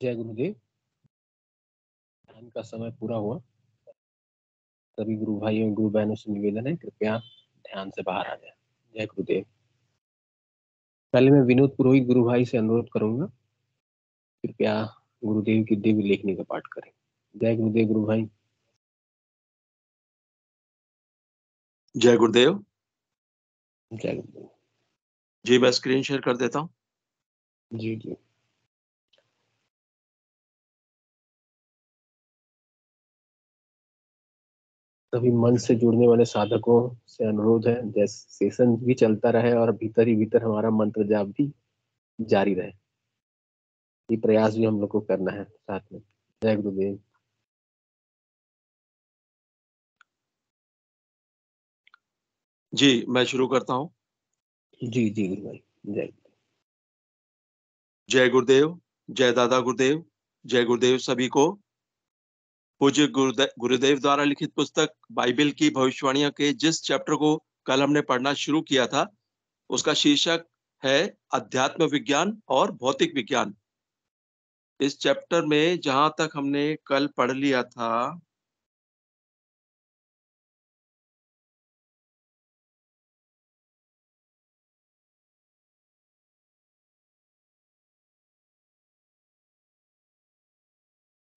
जय गुरुदेव। ध्यान का समय पूरा हुआ। सभी गुरु भाइयों गुरु बहनों से निवेदन है, कृपया ध्यान से बाहर आ जाए। जय गुरुदेव। पहले मैं विनोद पुरोहित गुरु भाई से अनुरोध करूंगा, कृपया गुरुदेव की दिव्य लेखनी का पाठ करें। जय गुरुदेव गुरु भाई। जय गुरुदेव। जय गुरुदेव जी, मैं स्क्रीन शेयर कर देता हूँ। जी जी। सभी मन से जुड़ने वाले साधकों से अनुरोध है, जैसे सेशन भी चलता रहे और भीतर ही भीतर हमारा मंत्र जाप भी जारी रहे। ये प्रयास भी हम लोग को करना है साथ में। जय गुरुदेव। जी, मैं शुरू करता हूँ। जी जी गुरु भाई। जय जय गुरुदेव, जय दादा गुरुदेव, जय गुरुदेव सभी को। पूज्य गुरुदेव द्वारा लिखित पुस्तक बाइबल की भविष्यवाणियों के जिस चैप्टर को कल हमने पढ़ना शुरू किया था, उसका शीर्षक है अध्यात्म विज्ञान और भौतिक विज्ञान। इस चैप्टर में जहां तक हमने कल पढ़ लिया था,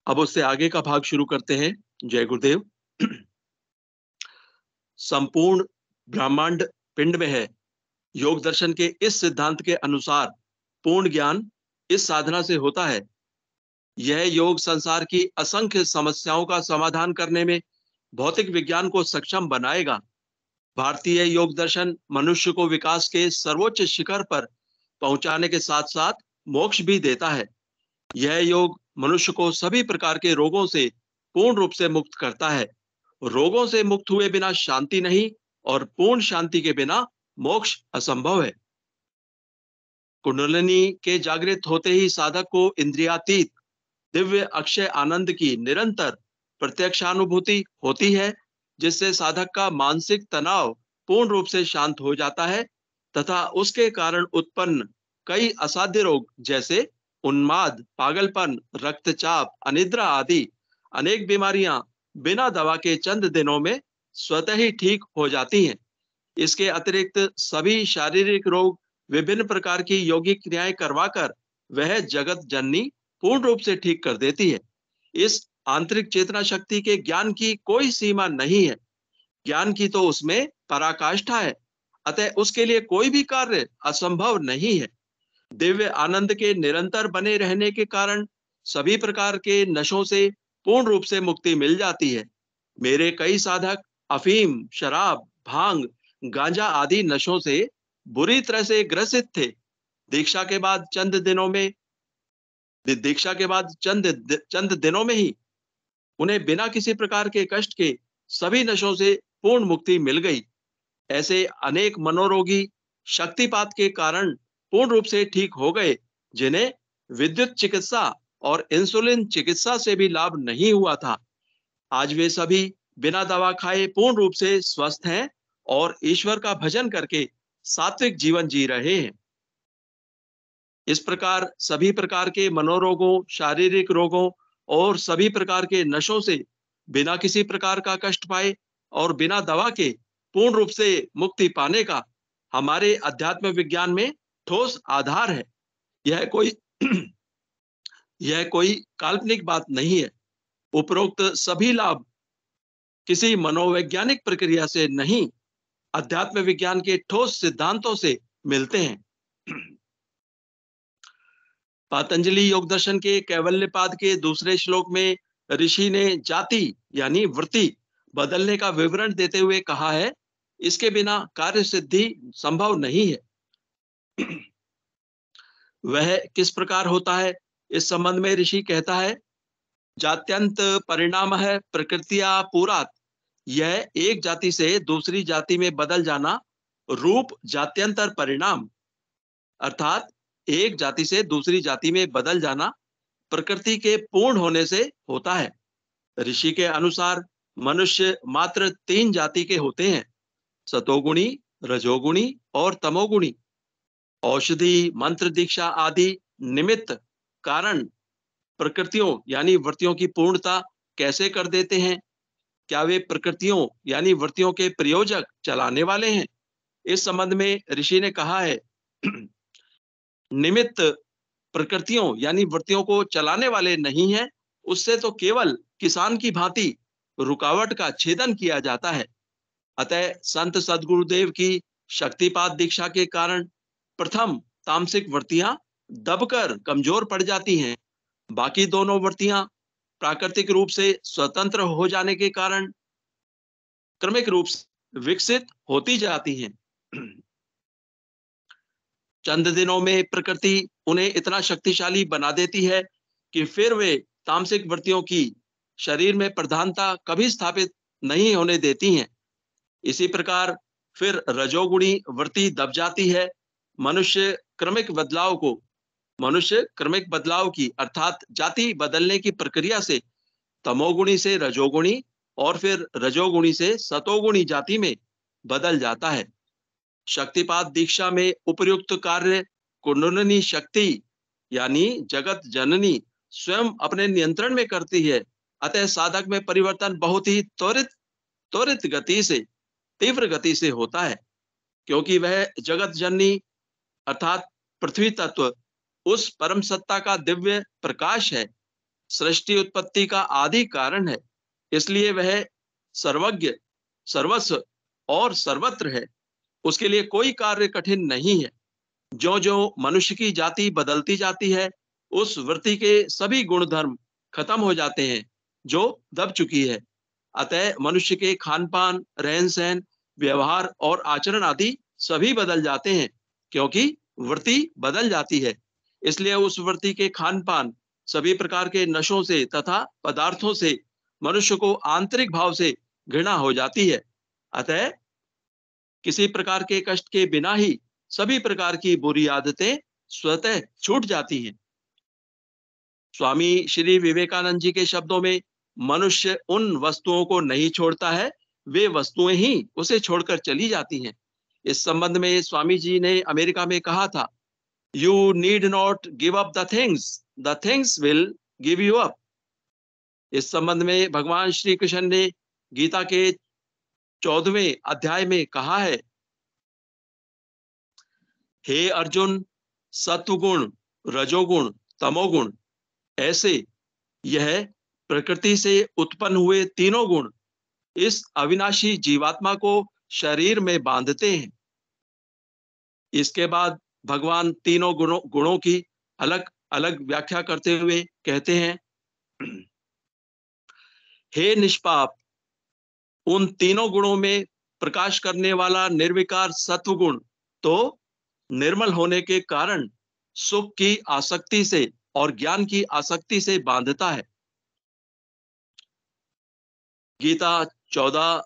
अब उससे आगे का भाग शुरू करते हैं। जय गुरुदेव। संपूर्ण ब्रह्मांड पिंड में है। योग दर्शन के इस सिद्धांत के अनुसार पूर्ण ज्ञान इस साधना से होता है। यह योग संसार की असंख्य समस्याओं का समाधान करने में भौतिक विज्ञान को सक्षम बनाएगा। भारतीय योग दर्शन मनुष्य को विकास के सर्वोच्च शिखर पर पहुंचाने के साथ साथ मोक्ष भी देता है। यह योग मनुष्य को सभी प्रकार के रोगों से पूर्ण रूप से मुक्त करता है। रोगों से मुक्त हुए बिना शांति नहीं, और पूर्ण शांति के बिना मोक्ष असंभव है। कुंडलिनी के जागृत होते ही साधक को इंद्रियातीत दिव्य अक्षय आनंद की निरंतर प्रत्यक्षानुभूति होती है, जिससे साधक का मानसिक तनाव पूर्ण रूप से शांत हो जाता है तथा उसके कारण उत्पन्न कई असाध्य रोग जैसे उन्माद, पागलपन, रक्तचाप, अनिद्रा आदि अनेक बीमारियां बिना दवा के चंद दिनों में स्वतः ही ठीक हो जाती हैं। इसके अतिरिक्त सभी शारीरिक रोग विभिन्न प्रकार की योगिक क्रियाएं करवाकर वह जगत जननी पूर्ण रूप से ठीक कर देती है। इस आंतरिक चेतना शक्ति के ज्ञान की कोई सीमा नहीं है। ज्ञान की तो उसमें पराकाष्ठा है, अतः उसके लिए कोई भी कार्य असंभव नहीं है। दिव्य आनंद के निरंतर बने रहने के कारण सभी प्रकार के नशों से पूर्ण रूप से मुक्ति मिल जाती है। मेरे कई साधक अफीम, शराब, भांग, गांजा आदि नशों से बुरी तरह से ग्रसित थे। दीक्षा के बाद चंद दिनों में दीक्षा के बाद चंद दिनों में ही उन्हें बिना किसी प्रकार के कष्ट के सभी नशों से पूर्ण मुक्ति मिल गई। ऐसे अनेक मनोरोगी शक्तिपात के कारण पूर्ण रूप से ठीक हो गए, जिन्हें विद्युत चिकित्सा और इंसुलिन चिकित्सा से भी लाभ नहीं हुआ था। आज वे सभी बिना दवा खाए पूर्ण रूप से स्वस्थ हैं और ईश्वर का भजन करके सात्विक जीवन जी रहे हैं। इस प्रकार सभी प्रकार के मनोरोगों, शारीरिक रोगों और सभी प्रकार के नशों से बिना किसी प्रकार का कष्ट पाए और बिना दवा के पूर्ण रूप से मुक्ति पाने का हमारे अध्यात्म विज्ञान में ठोस आधार है। यह कोई यह कोई काल्पनिक बात नहीं है। उपरोक्त सभी लाभ किसी मनोवैज्ञानिक प्रक्रिया से नहीं, अध्यात्म विज्ञान के ठोस सिद्धांतों से मिलते हैं। पतंजलि योग दर्शन के कैवल्यपाद के दूसरे श्लोक में ऋषि ने जाति यानी वृत्ति बदलने का विवरण देते हुए कहा है, इसके बिना कार्य सिद्धि संभव नहीं है। वह किस प्रकार होता है, इस संबंध में ऋषि कहता है, जात्यंत परिणाम है प्रकृतिया पुरात। यह एक जाति से दूसरी जाति में बदल जाना रूप जात्यंतर परिणाम, अर्थात एक जाति से दूसरी जाति में बदल जाना प्रकृति के पूर्ण होने से होता है। ऋषि के अनुसार मनुष्य मात्र 3 जाति के होते हैं, सतोगुणी, रजोगुणी और तमोगुणी। औषधि, मंत्र दीक्षा आदि निमित्त कारण प्रकृतियों यानी वृत्तियों की पूर्णता कैसे कर देते हैं? क्या वे प्रकृतियों यानी वृत्तियों के प्रयोजक, चलाने वाले हैं? इस संबंध में ऋषि ने कहा है निमित्त प्रकृतियों यानी वृत्तियों को चलाने वाले नहीं है, उससे तो केवल किसान की भांति रुकावट का छेदन किया जाता है। अतः संत सदगुरुदेव की शक्तिपात दीक्षा के कारण प्रथम तामसिक वृत्तियां दबकर कमजोर पड़ जाती हैं। बाकी दोनों वृत्तियां प्राकृतिक रूप से स्वतंत्र हो जाने के कारण क्रमिक रूप से विकसित होती जाती हैं। चंद दिनों में प्रकृति उन्हें इतना शक्तिशाली बना देती है कि फिर वे तामसिक वृत्तियों की शरीर में प्रधानता कभी स्थापित नहीं होने देती हैं। इसी प्रकार फिर रजोगुणी वृत्ति दब जाती है। मनुष्य क्रमिक बदलाव की अर्थात जाति बदलने की प्रक्रिया से तमोगुणी से रजोगुणी और फिर रजोगुणी से सतोगुणी जाति में बदल जाता है। शक्तिपात दीक्षा में उपर्युक्त कार्य कुंडलिनी शक्ति यानी जगत जननी स्वयं अपने नियंत्रण में करती है। अतः साधक में परिवर्तन बहुत ही त्वरित गति से, तीव्र गति से होता है, क्योंकि वह जगत जननी अर्थात पृथ्वी तत्व उस परम सत्ता का दिव्य प्रकाश है, सृष्टि उत्पत्ति का आदि कारण है। इसलिए वह सर्वज्ञ, सर्वस्व और सर्वत्र है। उसके लिए कोई कार्य कठिन नहीं है। जो जो मनुष्य की जाति बदलती जाती है, उस वृत्ति के सभी गुण धर्म खत्म हो जाते हैं जो दब चुकी है। अतः मनुष्य के खान पान, रहन सहन, व्यवहार और आचरण आदि सभी बदल जाते हैं, क्योंकि वृत्ति बदल जाती है। इसलिए उस वृत्ति के खान पान, सभी प्रकार के नशों से तथा पदार्थों से मनुष्य को आंतरिक भाव से घृणा हो जाती है। अतः किसी प्रकार के कष्ट के बिना ही सभी प्रकार की बुरी आदतें स्वतः छूट जाती हैं। स्वामी श्री विवेकानंद जी के शब्दों में, मनुष्य उन वस्तुओं को नहीं छोड़ता है, वे वस्तुएं ही उसे छोड़कर चली जाती हैं। इस संबंध में स्वामी जी ने अमेरिका में कहा था, you need not give up the things will give you up. इस संबंध में भगवान श्री कृष्ण ने गीता के 14वें अध्याय में कहा है, हे अर्जुन, सत्वगुण, रजोगुण, तमोगुण, ऐसे यह प्रकृति से उत्पन्न हुए तीनों गुण इस अविनाशी जीवात्मा को शरीर में बांधते हैं। इसके बाद भगवान तीनों गुणों की अलग अलग व्याख्या करते हुए कहते हैं, हे निष्पाप, उन तीनों गुणों में प्रकाश करने वाला निर्विकार सत्वगुण तो निर्मल होने के कारण सुख की आसक्ति से और ज्ञान की आसक्ति से बांधता है। गीता 14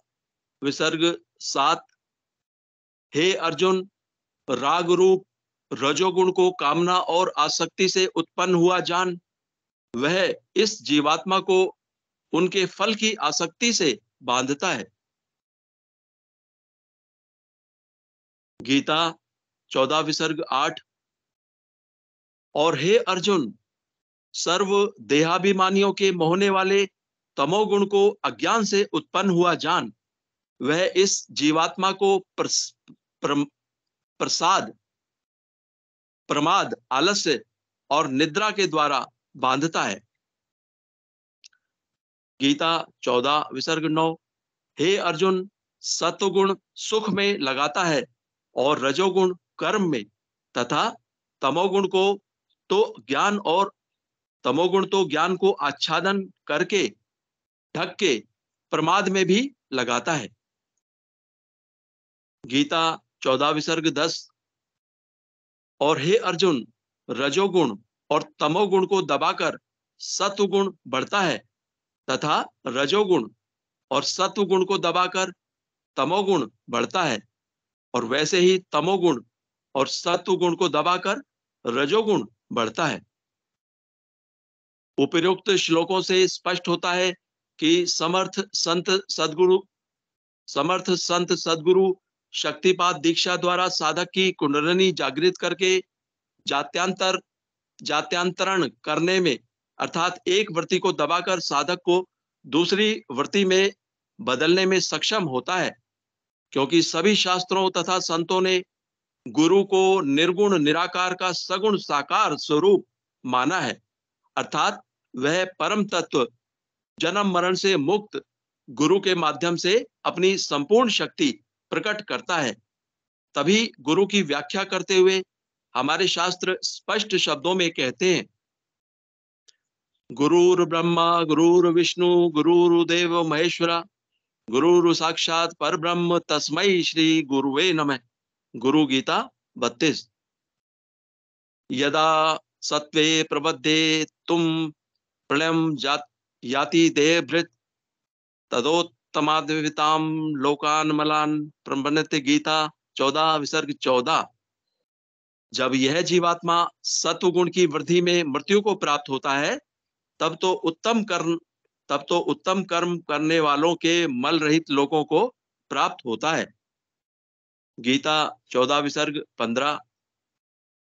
विसर्ग 7, हे अर्जुन, राग रूप रजोगुण को कामना और आसक्ति से उत्पन्न हुआ जान, वह इस जीवात्मा को उनके फल की आसक्ति से बांधता है। गीता 14 विसर्ग 8, और हे अर्जुन, सर्व देहाभिमानियों के मोहने वाले तमोगुण को अज्ञान से उत्पन्न हुआ जान, वह इस जीवात्मा को प्रमाद, आलस्य और निद्रा के द्वारा बांधता है। गीता 14 विसर्ग 9, हे अर्जुन, सत्वगुण सुख में लगाता है और रजोगुण कर्म में, तथा तमोगुण तो ज्ञान को आच्छादन करके ढक के प्रमाद में भी लगाता है। गीता 14 विसर्ग 10, और हे अर्जुन, रजोगुण और तमोगुण को दबाकर सत्वगुण बढ़ता है, तथा रजोगुण और सत्वगुण को दबाकर तमोगुण बढ़ता है, और वैसे ही तमोगुण और सत्वगुण को दबाकर रजोगुण बढ़ता है। उपरोक्त श्लोकों से स्पष्ट होता है कि समर्थ संत सदगुरु शक्तिपात दीक्षा द्वारा साधक की कुंडलिनी जागृत करके जात्यांतरण करने में अर्थात एक वृत्ति को दबाकर साधक को दूसरी वृत्ति में बदलने में सक्षम होता है, क्योंकि सभी शास्त्रों तथा संतों ने गुरु को निर्गुण निराकार का सगुण साकार स्वरूप माना है। अर्थात वह परम तत्व जन्म मरण से मुक्त गुरु के माध्यम से अपनी संपूर्ण शक्ति प्रकट करता है। तभी गुरु की व्याख्या करते हुए हमारे शास्त्र स्पष्ट शब्दों में कहते हैं, गुरुर ब्रह्मा गुरुर्विष्णु गुरुर्देव महेश्वरा गुरुर साक्षात परब्रह्म तस्मै श्री गुरुवे नमः। गुरु गीता 32। यदा सत्वे प्रबद्धे तुम प्रलयम याति देहभृत तदोत्तमाद्विताम लोकान मलान प्रबन्नते। गीता 14 विसर्ग 14। जब यह जीवात्मा सत्व गुण की वृद्धि में मृत्यु को प्राप्त होता है, तब तो उत्तम कर्म करने वालों के मल रहित लोकों को प्राप्त होता है। गीता 14 विसर्ग 15।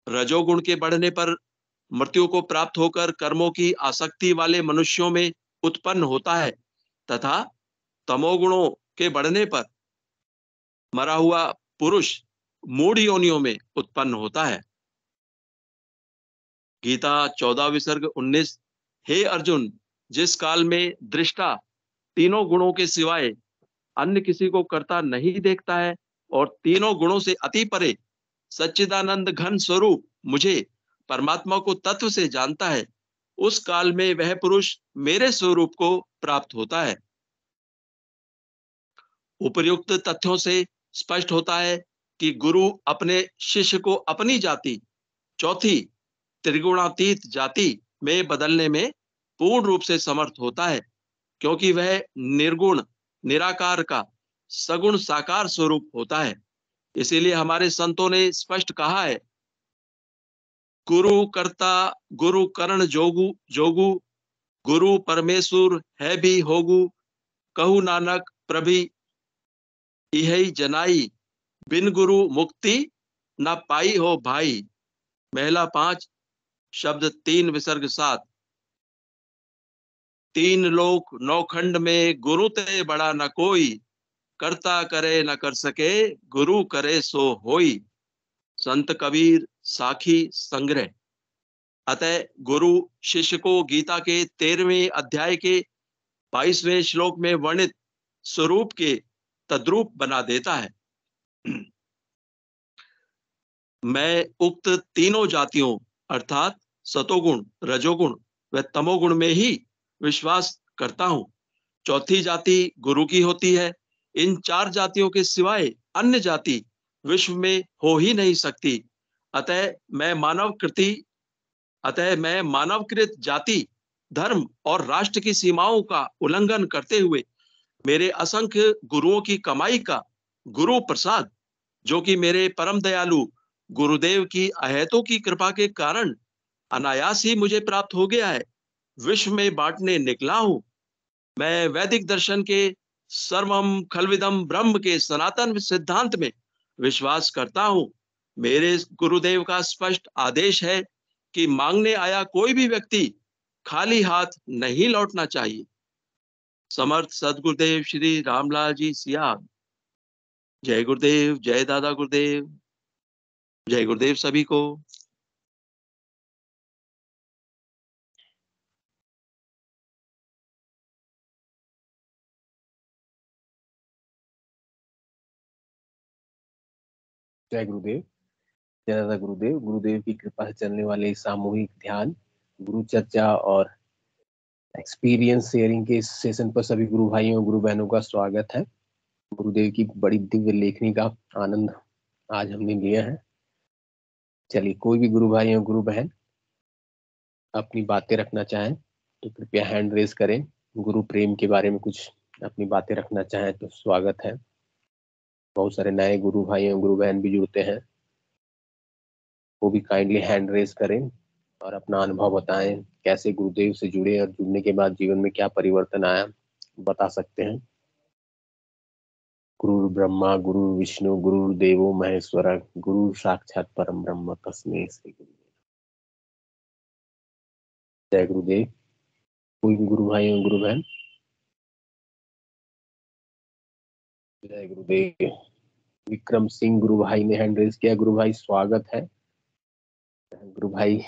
रजोगुण के बढ़ने पर मृत्यु को प्राप्त होकर कर्मों की आसक्ति वाले मनुष्यों में उत्पन्न होता है, तथा तमोगुणों के बढ़ने पर मरा हुआ पुरुष मूढ़ योनियों में उत्पन्न होता है। गीता 14 विसर्ग 19। हे अर्जुन, जिस काल में दृष्टा तीनों गुणों के सिवाय अन्य किसी को करता नहीं देखता है और तीनों गुणों से अति परे सच्चिदानंद घन स्वरूप मुझे परमात्मा को तत्व से जानता है, उस काल में वह पुरुष मेरे स्वरूप को प्राप्त होता है। उपर्युक्त तथ्यों से स्पष्ट होता है कि गुरु अपने शिष्य को अपनी जाति, चौथी त्रिगुणातीत जाति में बदलने में पूर्ण रूप से समर्थ होता है, क्योंकि वह निर्गुण निराकार का सगुण साकार स्वरूप होता है। इसीलिए हमारे संतों ने स्पष्ट कहा है, गुरु कर्ता गुरु करण जोगु जोगु गुरु परमेश्वर है भी होगु, कहु नानक प्रभि इहै जनाई, बिन गुरु मुक्ति ना पाई हो भाई। महिला 5 शब्द 3 विसर्ग 7। तीन लोक नौखंड में गुरु ते बड़ा न कोई, करता करे न कर सके गुरु करे सो होई। संत कबीर साखी संग्रह। अतः गुरु शिष्य को गीता के 13वें अध्याय के 22वें श्लोक में वर्णित स्वरूप के तद्रूप बना देता है। मैं उक्त तीनों जातियों अर्थात सतोगुण, रजोगुण व तमोगुण में ही विश्वास करता हूं। चौथी जाति गुरु की होती है। इन 4 जातियों के सिवाय अन्य जाति विश्व में हो ही नहीं सकती। अतः मैं मानवकृत जाति, धर्म और राष्ट्र की सीमाओं का उल्लंघन करते हुए मेरे असंख्य गुरुओं की कमाई का गुरु प्रसाद, जो कि मेरे परम दयालु गुरुदेव की अहेतु की कृपा के कारण अनायास ही मुझे प्राप्त हो गया है, विश्व में बांटने निकला हूं। मैं वैदिक दर्शन के सर्वम खलविदम ब्रह्म के सनातन सिद्धांत में विश्वास करता हूं। मेरे गुरुदेव का स्पष्ट आदेश है कि मांगने आया कोई भी व्यक्ति खाली हाथ नहीं लौटना चाहिए। समर्थ सदगुरुदेव श्री रामलाल जी सियाद। जय गुरुदेव, जय दादा गुरुदेव, जय गुरुदेव सभी को। जय गुरुदेव, जय दादा गुरुदेव। गुरुदेव की कृपा से चलने वाले सामूहिक ध्यान, गुरु चर्चा और एक्सपीरियंस शेयरिंग के इस सेशन पर सभी गुरु भाइयों गुरु बहनों का स्वागत है। गुरुदेव की बड़ी दिव्य लेखनी का आनंद आज हमने लिया है। चलिए, कोई भी गुरु भाई या गुरु बहन अपनी बातें रखना चाहें तो कृपया हैंड रेज करें। गुरु प्रेम के बारे में कुछ अपनी बातें रखना चाहें तो स्वागत है। बहुत सारे नए गुरु भाई और गुरु बहन भी जुड़ते हैं, वो भी काइंडली हैंड रेज करें और अपना अनुभव बताएं, कैसे गुरुदेव से जुड़े और जुड़ने के बाद जीवन में क्या परिवर्तन आया बता सकते हैं। गुरु ब्रह्मा गुरु विष्णु गुरु देवो महेश्वर, गुरु साक्षात परम ब्रह्म तस्मै श्री गुरु। जय गुरुदेव। कोई गुरु भाई और गुरु बहन? जय गुरुदेव। विक्रम सिंह गुरु भाई ने हैंड रेज किया। गुरु भाई स्वागत है। गुरु भाई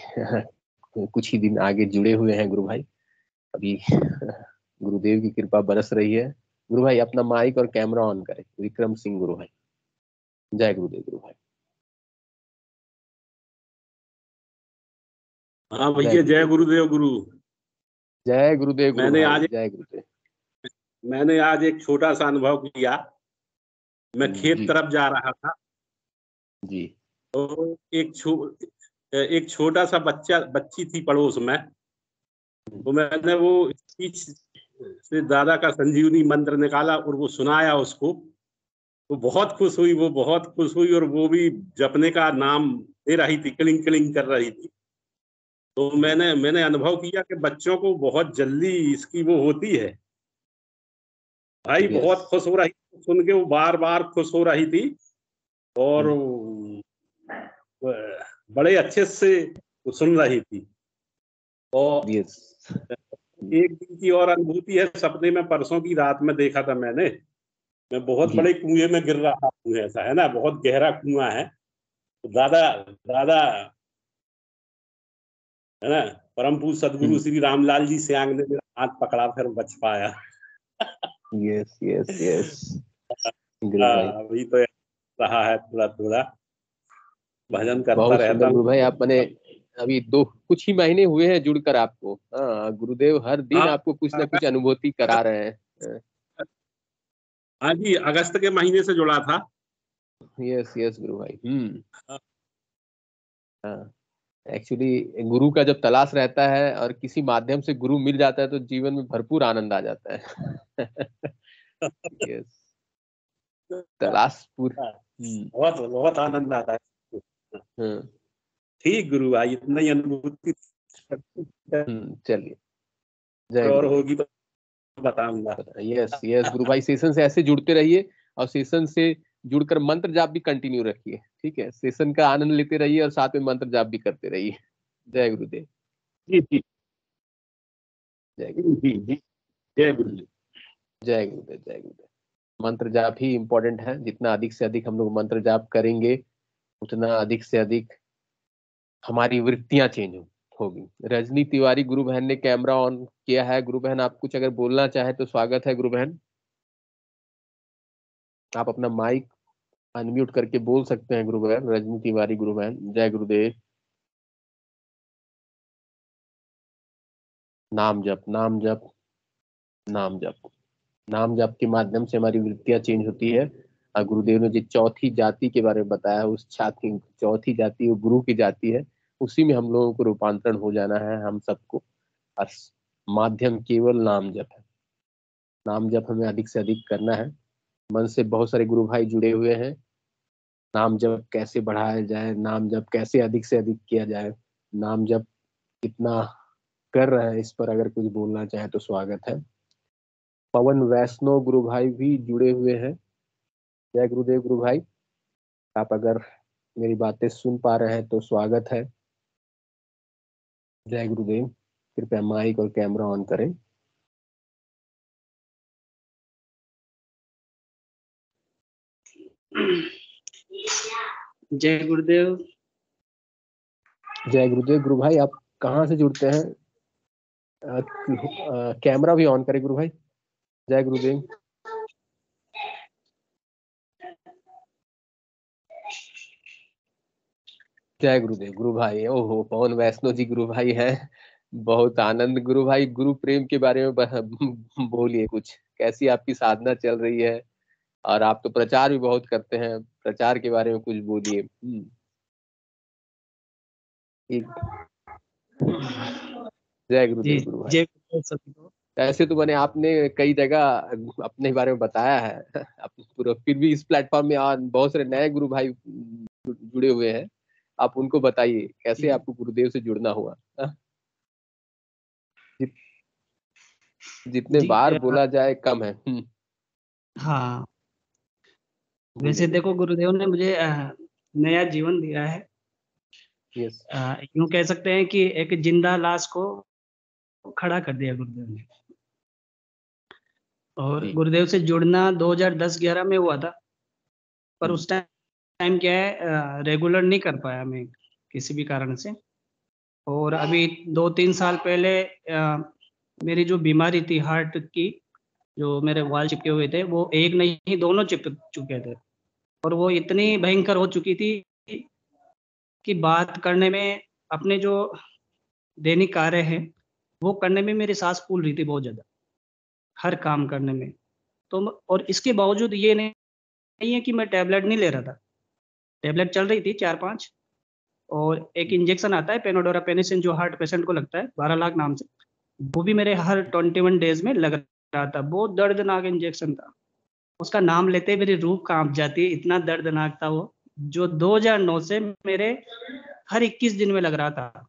कुछ ही दिन आगे जुड़े हुए हैं गुरु भाई। अभी गुरुदेव की कृपा बरस रही है। गुरु भाई अपना माइक और कैमरा ऑन करें। विक्रम सिंह गुरु भाई। जय गुरुदेव गुरु भाई। हाँ जय भैया, जय गुरुदेव। गुरुदेव गुरु। जय गुरुदेव गुरु मैंने भाई। आज जय गुरुदेव। मैंने आज एक छोटा सा अनुभव किया। मैं खेत जी तरफ जा रहा था, जी तो एक छोटा सा बच्ची थी पड़ोस में। तो मैंने वो स्पीच से दादा का संजीवनी मंत्र निकाला और वो सुनाया उसको। वो बहुत खुश हुई, वो बहुत खुश हुई, और वो भी जपने का नाम दे रही थी, क्लिंग क्लिंग कर रही थी। तो मैंने अनुभव किया कि बच्चों को बहुत जल्दी इसकी वो होती है। भाई यस बहुत खुश हो रही थी, सुन के वो बार बार खुश हो रही थी। और बड़े अच्छे से वो सुन रही थी। और यस एक दिन की और अनुभूति है, सपने में परसों की रात में देखा था मैंने। मैं बहुत जी बड़े कुएं में गिर रहा हूँ, ऐसा है ना, बहुत गहरा कुआं है। तो दादा दादा है ना, परम पूज्य सदगुरु श्री रामलाल जी सियांग ने मेरा हाथ पकड़ा, फिर बच पाया। यस यस यस गुरु भाई। अभी तो रहा है, थोड़ा थोड़ा भजन करता बहुत रहता सुंदर गुरु हूँ। भाई। आपने अभी दो कुछ ही महीने हुए हैं जुड़कर आपको। हाँ, गुरुदेव हर दिन हाँ आपको कुछ ना कुछ अनुभूति करा रहे हैं। हाँ जी, अगस्त के महीने से जुड़ा था। यस यस गुरु भाई। हाँ, एक्चुअली गुरु का जब तलाश रहता है और किसी माध्यम से गुरु मिल जाता है तो जीवन में भरपूर आनंद आ जाता है। यस, तलाश पूर बहुत बहुत आनंद आता है। हाँ, ठीक गुरु भाई, इतना ही अनुभूति चलिए। जय और गुरुदेव। होगी तो बताऊंगा। यस यस गुरु भाई, सेशन से ऐसे जुड़ते रहिए और सेशन से जुड़कर मंत्र जाप भी कंटिन्यू रखिए। ठीक है, सेशन का आनंद लेते रहिए और साथ में मंत्र जाप भी करते रहिए। जय गुरुदेव। जी जी जय जी गुरुदेव। जी जी, जय गुरु। जय गुरुदेव। जय गुरुदेव। मंत्र जाप ही इम्पोर्टेंट है। जितना अधिक से अधिक हम लोग मंत्र जाप करेंगे उतना अधिक से अधिक हमारी वृत्तियां चेंज होगी। रजनी तिवारी गुरु बहन ने कैमरा ऑन किया है। गुरु बहन आप कुछ अगर बोलना चाहे तो स्वागत है। गुरु बहन आप अपना माइक अनम्यूट करके बोल सकते हैं। गुरु बहन रजनी तिवारी गुरु बहन। जय गुरुदेव। नाम जप नाम जप नाम जप। नाम जप के माध्यम से हमारी वृत्तियां चेंज होती है। और गुरुदेव ने जो चौथी जाति के बारे में बताया, उस छाती चौथी जाति वो गुरु की जाति है। उसी में हम लोगों को रूपांतरण हो जाना है हम सबको। और माध्यम केवल नाम जप है। नाम जप हमें अधिक से अधिक करना है। मन से बहुत सारे गुरु भाई जुड़े हुए हैं। नाम जप कैसे बढ़ाया जाए, नाम जप कैसे अधिक से अधिक किया जाए, नाम जप कितना कर रहे हैं, इस पर अगर कुछ बोलना चाहे तो स्वागत है। पवन वैष्णव गुरु भाई भी जुड़े हुए हैं। जय गुरुदेव गुरु भाई। आप अगर मेरी बातें सुन पा रहे हैं तो स्वागत है। जय गुरुदेव। कृपया माइक और कैमरा ऑन करें। जय गुरुदेव। जय गुरुदेव गुरु भाई। आप कहाँ से जुड़ते हैं? कैमरा भी ऑन करें गुरु भाई। जय गुरुदेव। जय गुरुदेव गुरु भाई। ओहो, पवन वैष्णव जी गुरु भाई हैं। बहुत आनंद गुरु भाई। गुरु प्रेम के बारे में बोलिए कुछ। कैसी आपकी साधना चल रही है? और आप तो प्रचार भी बहुत करते हैं, प्रचार के बारे में कुछ बोलिए। एक- जय जी, गुरुदेव गुरु भाई। जय गुरुदेव सभी को। ऐसे तो मैंने आपने कई जगह अपने बारे में बताया है पूरा, फिर भी इस प्लेटफॉर्म में आज बहुत सारे नए गुरु भाई जुड़े हुए हैं। आप उनको बताइए कैसे आपको गुरुदेव से जुड़ना हुआ। जित, जितने जी बार बोला जाए कम है। हाँ, बोलिए वैसे गुरु देखो गुरुदेव ने मुझे नया जीवन दिया है। भाई। यस यूं कह सकते हैं कि एक जिंदा लाश को खड़ा कर दिया गुरुदेव ने। और जी। गुरुदेव से जुड़ना 2010-11 में हुआ था, पर उस टाइम क्या है, रेगुलर नहीं कर पाया मैं किसी भी कारण से। और अभी 2-3 साल पहले मेरी जो बीमारी थी हार्ट की, जो मेरे वाल चिपके हुए थे, वो एक नहीं दोनों चिपक चुके थे, और वो इतनी भयंकर हो चुकी थी कि बात करने में, अपने जो दैनिक कार्य है वो करने में मेरी सांस फूल रही थी बहुत ज़्यादा, हर काम करने में। तो और इसके बावजूद ये नहीं है कि मैं टैबलेट नहीं ले रहा था, टैबलेट चल रही थी 4-5, और एक इंजेक्शन आता है पेनोडोरा पेनिसिन जो हार्ट पेशेंट को लगता है 12 लाख नाम से, वो भी मेरे हर 21 डेज में लग रहा था। बहुत दर्दनाक इंजेक्शन था, उसका नाम लेते मेरी रूह कांप जाती है, इतना दर्दनाक था वो, जो 2009 से मेरे हर 21 दिन में लग रहा था,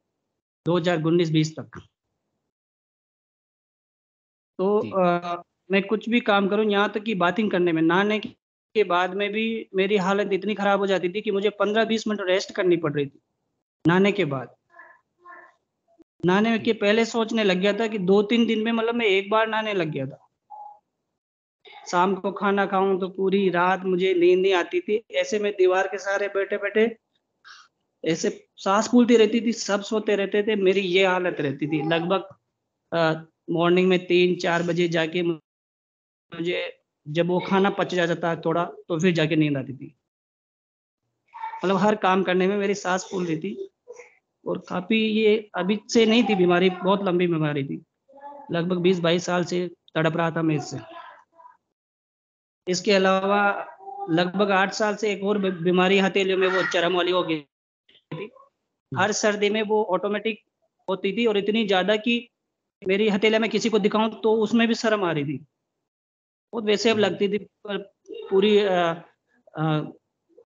2019-20 तक। तो जी। मैं कुछ भी काम करूं, यहाँ तक कि बाथिंग करने में, नहाने के बाद में भी मेरी हालत इतनी खराब हो जाती थी कि मुझे 15-20 मिनट रेस्ट करनी पड़ रही थी नहाने के बाद। नहाने के पहले सोचने लग गया था कि 2-3 दिन में, मतलब मैं एक बार नहाने लग गया था। शाम को खाना खाऊं तो पूरी रात मुझे नींद नहीं आती थी, ऐसे में दीवार के सहारे बैठे बैठे ऐसे सांस फूलती रहती थी, सब सोते रहते थे, मेरी ये हालत रहती थी। लगभग मॉर्निंग में 3-4 बजे जाके मुझे, जब वो खाना पच जाता था थोड़ा, तो फिर जाके नींद आती थी। मतलब हर काम करने में मेरी सांस फूल रही थी, और काफी, ये अभी से नहीं थी बीमारी, बहुत लंबी बीमारी थी, लगभग 20-22 साल से तड़प रहा था मैं इससे। इसके अलावा लगभग 8 साल से एक और बीमारी हथेलियों में, वो चरम वाली हो गई थी। हर सर्दी में वो ऑटोमेटिक होती थी, और इतनी ज्यादा कि मेरी हथेलियां में किसी को दिखाऊं तो उसमें भी शर्म आ रही थी, बहुत वैसे अब लगती थी, पर पूरी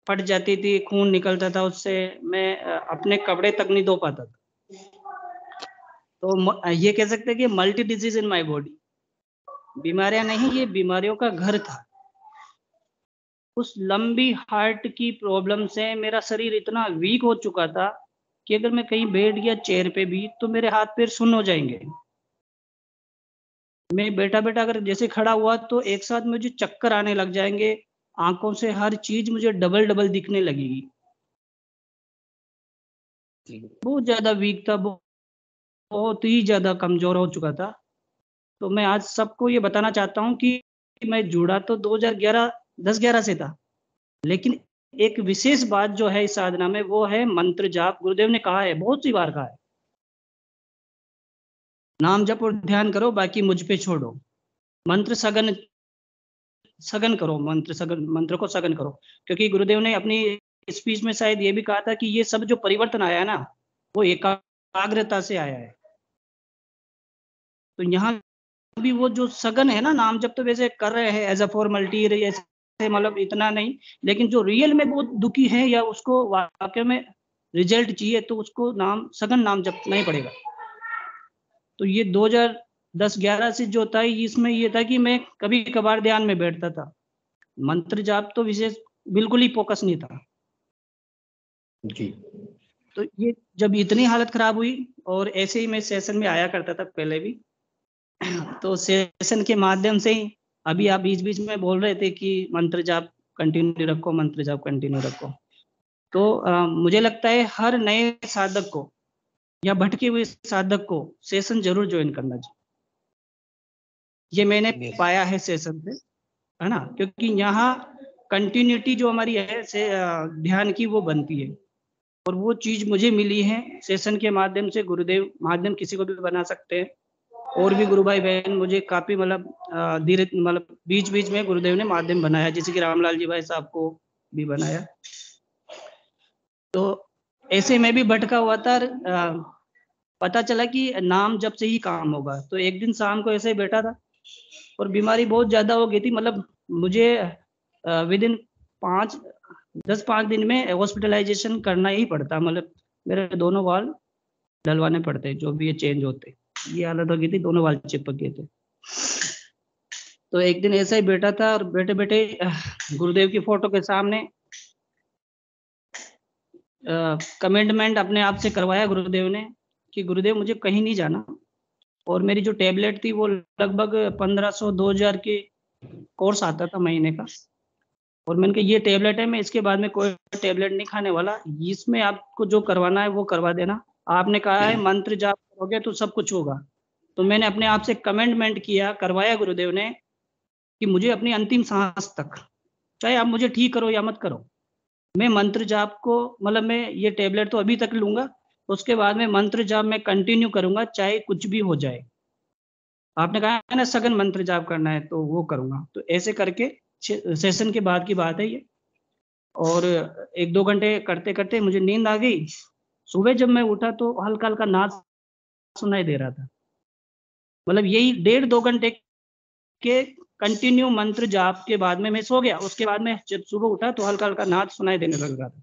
फट जाती थी, खून निकलता था उससे, मैं अपने कपड़े तक नहीं धो पाता था। तो ये कह सकते हैं कि multi disease in my body, बीमारियां नहीं, ये बीमारियों का घर था। उस लंबी हार्ट की प्रॉब्लम से मेरा शरीर इतना वीक हो चुका था कि अगर मैं कहीं बैठ गया चेयर पे भी, तो मेरे हाथ पैर सुन्न हो जाएंगे। मैं बैठा बैठा अगर जैसे खड़ा हुआ तो एक साथ मुझे चक्कर आने लग जाएंगे, आंखों से हर चीज मुझे डबल डबल दिखने लगेगी। बहुत ज्यादा वीक था, बहुत ही ज्यादा कमजोर हो चुका था। तो मैं आज सबको ये बताना चाहता हूँ कि मैं जुड़ा तो 2011 10-11 से था, लेकिन एक विशेष बात जो है इस साधना में, वो है मंत्र जाप। गुरुदेव ने कहा है, बहुत सी बार कहा है, नाम जप और ध्यान करो, बाकी मुझ पे छोड़ो। मंत्र सघन सघन करो, मंत्र को सघन करो, क्योंकि गुरुदेव ने अपनी स्पीच में शायद ये भी कहा था कि ये सब जो परिवर्तन आया है ना, वो एकाग्रता से आया है। तो यहाँ भी वो जो सघन है ना, नाम जब तो वैसे कर रहे हैं एज अ फॉर्मेलिटी, ऐसे मतलब इतना नहीं, लेकिन जो रियल में बहुत दुखी है या उसको वाकई में रिजल्ट चाहिए, तो उसको नाम सघन नाम जप नहीं पड़ेगा। तो ये 2010-11 से जो था, इसमें ये था कि मैं कभी कभार ध्यान में बैठता था, मंत्र जाप तो विशेष बिल्कुल ही फोकस नहीं था जी। तो ये जब इतनी हालत खराब हुई, और ऐसे ही मैं सेशन में आया करता था पहले भी, तो सेशन के माध्यम से ही, अभी आप बीच बीच में बोल रहे थे कि मंत्र जाप कंटिन्यू रखो, मंत्र जाप कंटिन्यू रखो, तो मुझे लगता है हर नए साधक को या भटके हुए साधक को सेशन जरूर ज्वाइन करना चाहिए। ये मैंने पाया है सेशन से, है ना, क्योंकि यहाँ कंटिन्यूटी जो हमारी है से ध्यान की, वो बनती है, और वो चीज मुझे मिली है सेशन के माध्यम से। गुरुदेव माध्यम किसी को भी बना सकते हैं, और भी गुरु भाई बहन मुझे काफी, मतलब धीरे, मतलब बीच बीच में गुरुदेव ने माध्यम बनाया, जैसे कि रामलाल जी भाई साहब को भी बनाया। तो ऐसे में भी भटका हुआ था, पता चला कि नाम जब से ही काम होगा। तो एक दिन शाम को ऐसे ही बैठा था, और बीमारी बहुत ज्यादा हो गई थी, मतलब मुझे विद इन 5 दिन में हॉस्पिटलाइजेशन करना ही पड़ता, मतलब मेरे दोनों वाल डलवाने पड़ते, जो भी ये चेंज होते, ये हालत हो गई थी, दोनों वाल चिपक गए थे। तो एक दिन ऐसा ही बैठा था, और बैठे बैठे गुरुदेव की फोटो के सामने कमिटमेंट अपने आप से करवाया गुरुदेव ने, कि गुरुदेव मुझे कहीं नहीं जाना, और मेरी जो टेबलेट थी वो लगभग 1500-2000 के कोर्स आता था महीने का। और मैंने कहा ये टेबलेट है, मैं इसके बाद में कोई टेबलेट नहीं खाने वाला, इसमें आपको जो करवाना है वो करवा देना। आपने कहा है मंत्र जाप करोगे तो सब कुछ होगा। तो मैंने अपने आप से कमेंटमेंट किया, करवाया गुरुदेव ने, कि मुझे अपनी अंतिम सांस तक, चाहे आप मुझे ठीक करो या मत करो, मैं मंत्र जाप को, मतलब मैं ये टेबलेट तो अभी तक लूंगा, उसके बाद में मंत्र जाप मैं कंटिन्यू करूंगा, चाहे कुछ भी हो जाए। आपने कहा है ना सघन मंत्र जाप करना है, तो वो करूंगा। तो ऐसे करके सेशन के बाद की बात है ये। और 1-2 घंटे करते करते मुझे नींद आ गई। सुबह जब मैं उठा तो हल्का हल्का नाद सुनाई दे रहा था। मतलब यही 1.5-2 घंटे के कंटिन्यू मंत्र जाप के बाद में मैं सो गया। उसके बाद में जब सुबह उठा तो हल्का हल्का नाद सुनाई देने लग रहा था।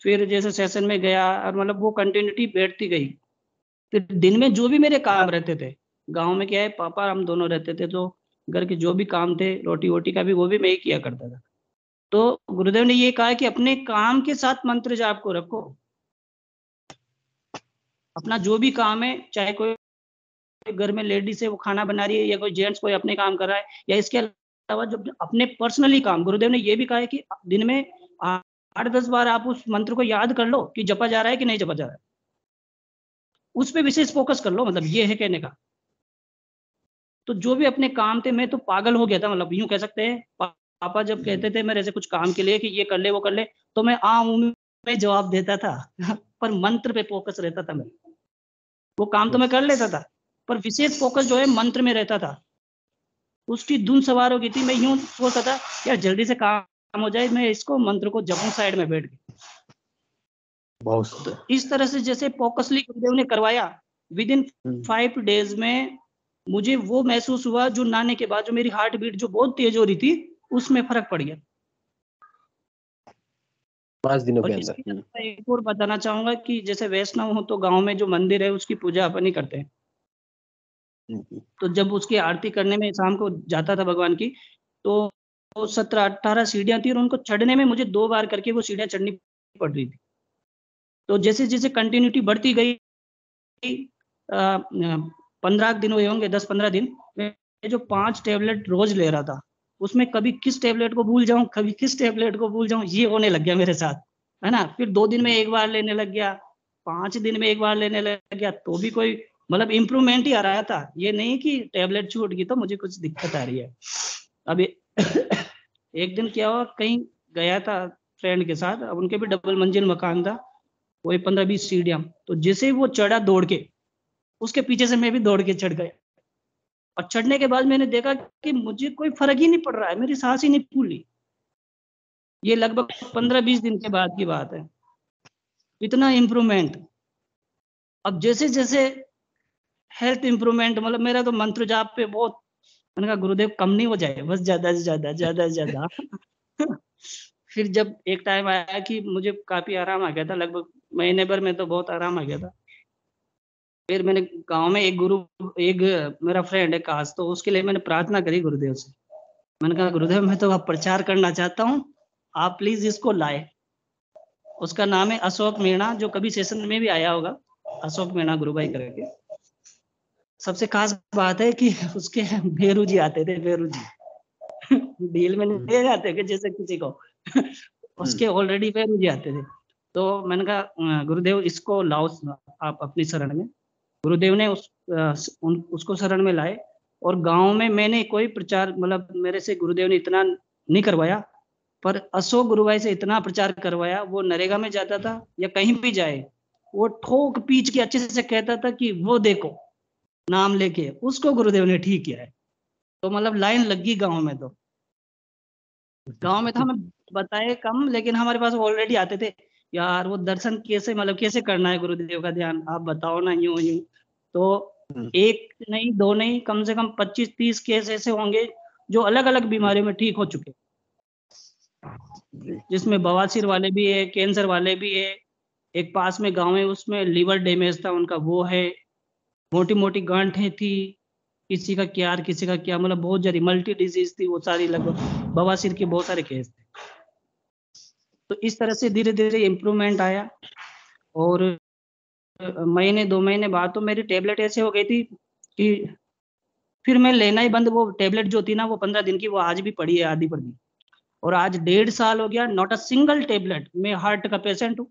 फिर जैसे सेशन में गया और मतलब वो कंटिन्यूटी बैठती गई। फिर दिन में जो भी मेरे काम रहते थे, गांव में क्या है, पापा हम दोनों रहते थे, तो घर के जो भी काम थे, रोटी वोटी का भी, वो भी मैं ही किया करता था। तो गुरुदेव ने ये कहा कि अपने काम के साथ मंत्र जाप को रखो। अपना जो भी काम है, चाहे कोई घर में लेडीज है वो खाना बना रही है, या कोई जेंट्स कोई अपने काम कर रहा है, या इसके अलावा जो अपने पर्सनली काम, गुरुदेव ने ये भी कहा है कि दिन में 8-10 बार आप उस मंत्र को याद कर लो कि जपा जा रहा है कि नहीं जपा जा रहा है, उस पर विशेष फोकस कर लो। मतलब ये है कहने का। तो जो भी अपने काम थे, मैं तो पागल हो गया था, मतलब यूं कह सकते हैं। पापा जब कहते थे मेरे से कुछ काम के लिए कि ये कर ले वो कर ले, तो मैं में जवाब देता था पर मंत्र पे फोकस रहता था। मैं वो काम तो मैं कर लेता था, पर विशेष फोकस जो है मंत्र में रहता था। उसकी धुन सवार हो गई थी। मैं यूं सोचता था यार जल्दी से काम हो जाए, मैं इसको मंत्र को जपूं साइड में बैठ के। बहुत तो इस तरह से जैसे फोकसली गुरुदेव ने करवाया, विद इन 5 डेज में मुझे वो महसूस हुआ, जो नहाने के बाद जो मेरी हार्ट बीट जो बहुत तेज हो रही थी, उसमें फर्क पड़ गया। 5 दिनों के और अंदर। इसके अलावा एक और बताना चाहूंगा कि जैसे वैष्णव हो तो गांव में जो मंदिर है उसकी पूजा अपन ही करते हैं। तो जब उसकी आरती करने में शाम को जाता था भगवान की, तो 17-18 सीढ़ियां थी और उनको चढ़ने में मुझे 2 बार करके वो सीढ़ियां चढ़नी पड़ रही थी। तो जैसे जैसे कंटिन्यूटी बढ़ती गई, 15 दिन हुए होंगे, 10-15 दिन, मैं जो 5 टेबलेट रोज ले रहा था, उसमें कभी किस टेबलेट को भूल जाऊं, कभी किस टेबलेट को भूल जाऊं, ये होने लग गया मेरे साथ, है ना। फिर 2 दिन में 1 बार लेने लग गया, 5 दिन में 1 बार लेने लग गया, तो भी कोई मतलब इम्प्रूवमेंट ही आ रहा था। ये नहीं कि टेबलेट छूट गई तो मुझे कुछ दिक्कत आ रही है। अभी एक दिन क्या हुआ, कहीं गया था फ्रेंड के साथ, अब उनके भी डबल मंजिल मकान था, वही 15-20 सीढ़ियां। तो जैसे ही वो चढ़ा दौड़ के, उसके पीछे से मैं भी दौड़ के चढ़ गया। और चढ़ने के बाद मैंने देखा कि मुझे कोई फर्क ही नहीं पड़ रहा है, मेरी सांस ही नहीं फूली। ये लगभग 15-20 दिन के बाद की बात है, इतना इम्प्रूवमेंट। अब जैसे जैसे हेल्थ इम्प्रूवमेंट, मतलब मेरा तो मंत्र जाप पे बहुत, मैंने कहा गुरुदेव कम नहीं हो जाए, बस ज्यादा से ज्यादा, ज्यादा से ज्यादा। फिर जब एक टाइम आया कि मुझे काफी आराम आ गया था, लगभग महीने भर में तो बहुत आराम आ गया था। फिर मैंने गांव में एक मेरा फ्रेंड है काश, तो उसके लिए मैंने प्रार्थना करी गुरुदेव से। मैंने कहा गुरुदेव मैं तो अब प्रचार करना चाहता हूँ, आप प्लीज इसको लाए। उसका नाम है अशोक मीणा, जो कभी सेशन में भी आया होगा, अशोक मीणा गुरु भाई करके। सबसे खास बात है कि उसके भेरू जी आते थे, भेरू जी डील में नहीं जाते कि जैसे किसी को उसके ऑलरेडी भेरू जी आते थे। तो मैंने कहा गुरुदेव इसको लाओ आप अपनी शरण में। गुरुदेव ने उसको शरण में लाए। और गांव में मैंने कोई प्रचार, मतलब मेरे से गुरुदेव ने इतना नहीं करवाया, पर अशोक गुरुभाई से इतना प्रचार करवाया। वो नरेगा में जाता था या कहीं भी जाए, वो ठोक पीच के अच्छे से कहता था कि वो देखो, नाम लेके उसको गुरुदेव ने ठीक किया है। तो मतलब लाइन लग गई गाँव में। तो गाँव में तो हमें बताए कम, लेकिन हमारे पास ऑलरेडी आते थे, यार वो दर्शन कैसे, मतलब कैसे करना है गुरुदेव का ध्यान, आप बताओ ना, यूं यूं। तो एक नहीं, 2 नहीं, कम से कम 25-30 केस ऐसे होंगे जो अलग अलग बीमारियों में ठीक हो चुके, जिसमें बवासीर वाले भी है, कैंसर वाले भी है। एक पास में गांव है, उसमें लीवर डैमेज था उनका, वो है। मोटी मोटी गांठें थी, किसी का क्या किसी का क्या, मतलब बहुत सारी मल्टी डिजीज थी वो सारी, लगभग बवासीर के बहुत सारे केस थे। तो इस तरह से धीरे धीरे इम्प्रूवमेंट आया। और महीने 2 महीने बाद तो मेरी टेबलेट ऐसे हो गई थी कि फिर मैं लेना ही बंद, वो टेबलेट जो थी ना वो 15 दिन की, वो आज भी पड़ी है आधी पर दी, और आज 1.5 साल हो गया, नॉट अ सिंगल टेबलेट। मैं हार्ट का पेशेंट हूँ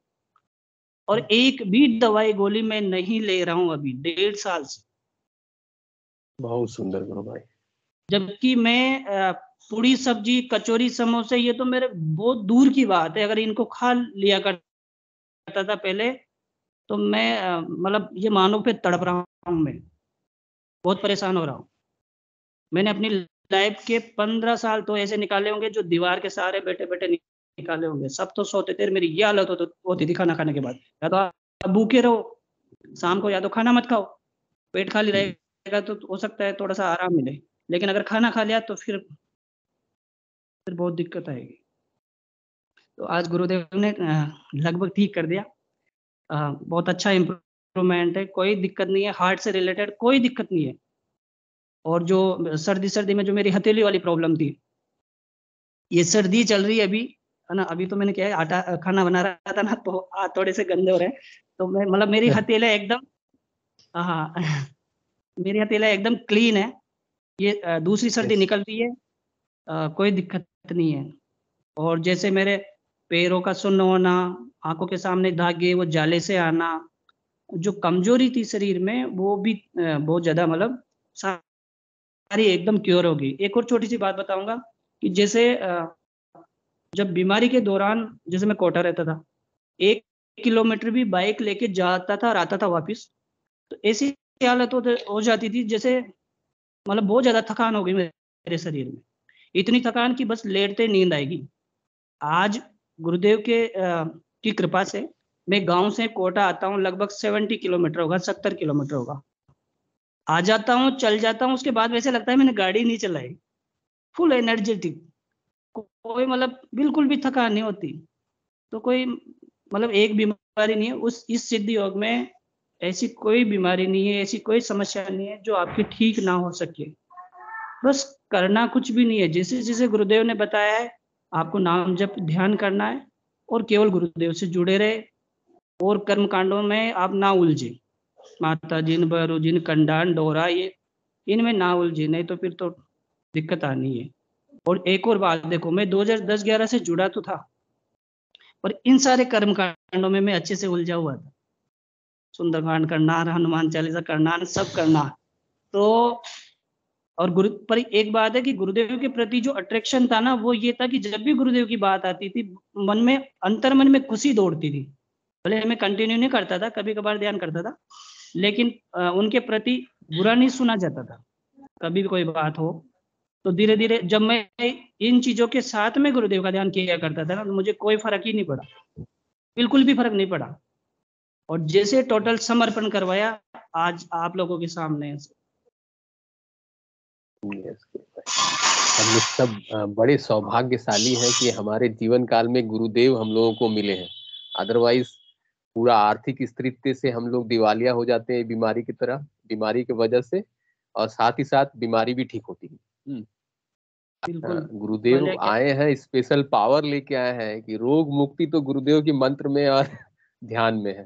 और एक भी दवाई गोली मैं नहीं ले रहा हूँ अभी 1.5 साल से। बहुत सुंदर गुरु भाई। जबकि मैं पूरी सब्जी, कचौरी, समोसे, ये तो मेरे बहुत दूर की बात है, अगर इनको खा लिया करता था पहले तो मैं मतलब ये मानो पे तड़प रहा हूँ, मैं बहुत परेशान हो रहा हूँ। मैंने अपनी लाइफ के 15 साल तो ऐसे निकाले होंगे जो दीवार के सहारे बैठे बैठे निकाले होंगे। सब तो सोते थे, मेरी ये हालत होती थी खाना खाने के बाद, या तो आप भूखे रहो शाम को, या तो खाना मत खाओ, पेट खाली रहेगा तो हो सकता है थोड़ा सा आराम मिले, लेकिन अगर खाना खा लिया तो फिर बहुत दिक्कत आएगी। तो आज गुरुदेव ने लगभग ठीक कर दिया, बहुत अच्छा इम्प्रूवमेंट है, कोई दिक्कत नहीं है, हार्ट से रिलेटेड कोई दिक्कत नहीं है। और जो सर्दी में जो मेरी हथेली वाली प्रॉब्लम थी, ये सर्दी चल रही है अभी, है ना, अभी तो मैंने क्या है, आटा खाना बना रहा था ना, तो हाथ थोड़े से गंदे हो रहे हैं, तो मैं मतलब मेरी हथेली एकदम, हाँ मेरी हथेली एकदम क्लीन है। ये दूसरी सर्दी निकलती है, कोई दिक्कत नहीं है। और जैसे मेरे पैरों का सुन्न होना, आंखों के सामने धागे वो जाले से आना, जो कमजोरी थी शरीर में वो भी बहुत ज्यादा मतलब सारी एकदम क्योर होगी। एक और छोटी सी बात बताऊंगा कि जैसे जब बीमारी के दौरान, जैसे मैं कोटा रहता था, 1 किलोमीटर भी बाइक लेके जाता था और आता था वापिस, तो ऐसी हालत हो जाती थी जैसे मतलब बहुत ज्यादा थकान हो गई मेरे शरीर में, इतनी थकान कि बस लेटते नींद आएगी। आज गुरुदेव की कृपा से मैं गांव से कोटा आता हूँ, लगभग 70 किलोमीटर होगा, 70 किलोमीटर होगा, आ जाता हूँ, चल जाता हूँ, उसके बाद वैसे लगता है मैंने गाड़ी नहीं चलाई, फुल एनर्जेटिक, कोई मतलब बिल्कुल भी थकान नहीं होती। तो कोई मतलब एक बीमारी नहीं है उस इस सिद्ध योग में, ऐसी कोई बीमारी नहीं है, ऐसी कोई समस्या नहीं है जो आपकी ठीक ना हो सके। बस करना कुछ भी नहीं है, जैसे जैसे गुरुदेव ने बताया है आपको नाम जप ध्यान करना है, और केवल गुरुदेव से जुड़े रहे, और कर्म कांडों में आप ना उलझे, माता जिन बरु जिन कंडान डोरा, ये इनमें ना उलझे, नहीं तो फिर तो दिक्कत आनी है। और एक और बात देखो, मैं 2010-11 से जुड़ा तो था, पर इन सारे कर्म कांडों में मैं अच्छे से उलझा हुआ था, सुंदरकांड करना, हनुमान चालीसा करना, सब करना। तो और गुरु पर एक बात है कि गुरुदेव के प्रति जो अट्रैक्शन था ना, वो ये था कि जब भी गुरुदेव की बात आती थी, मन में, अंतर्मन में खुशी दौड़ती थी। भले मैं कंटिन्यू नहीं करता था, कभी कभार ध्यान करता था, लेकिन उनके प्रति बुरा नहीं सुना जाता था। कभी भी कोई बात हो तो धीरे धीरे जब मैं इन चीजों के साथ में गुरुदेव का ध्यान किया करता था ना, तो मुझे कोई फर्क ही नहीं पड़ा, बिल्कुल भी फर्क नहीं पड़ा। और जैसे टोटल समर्पण करवाया आज आप लोगों के सामने। हम लोग सब बड़े सौभाग्यशाली हैं कि हमारे जीवन काल में गुरुदेव हम लोगों को मिले हैं। अदरवाइज पूरा आर्थिक स्थिति से हम लोग दिवालिया हो जाते हैं बीमारी की तरह, बीमारी की वजह से, और साथ ही साथ बीमारी भी ठीक होती है। गुरुदेव आए हैं, स्पेशल पावर लेके आए हैं कि रोग मुक्ति तो गुरुदेव की मंत्र में और ध्यान में है।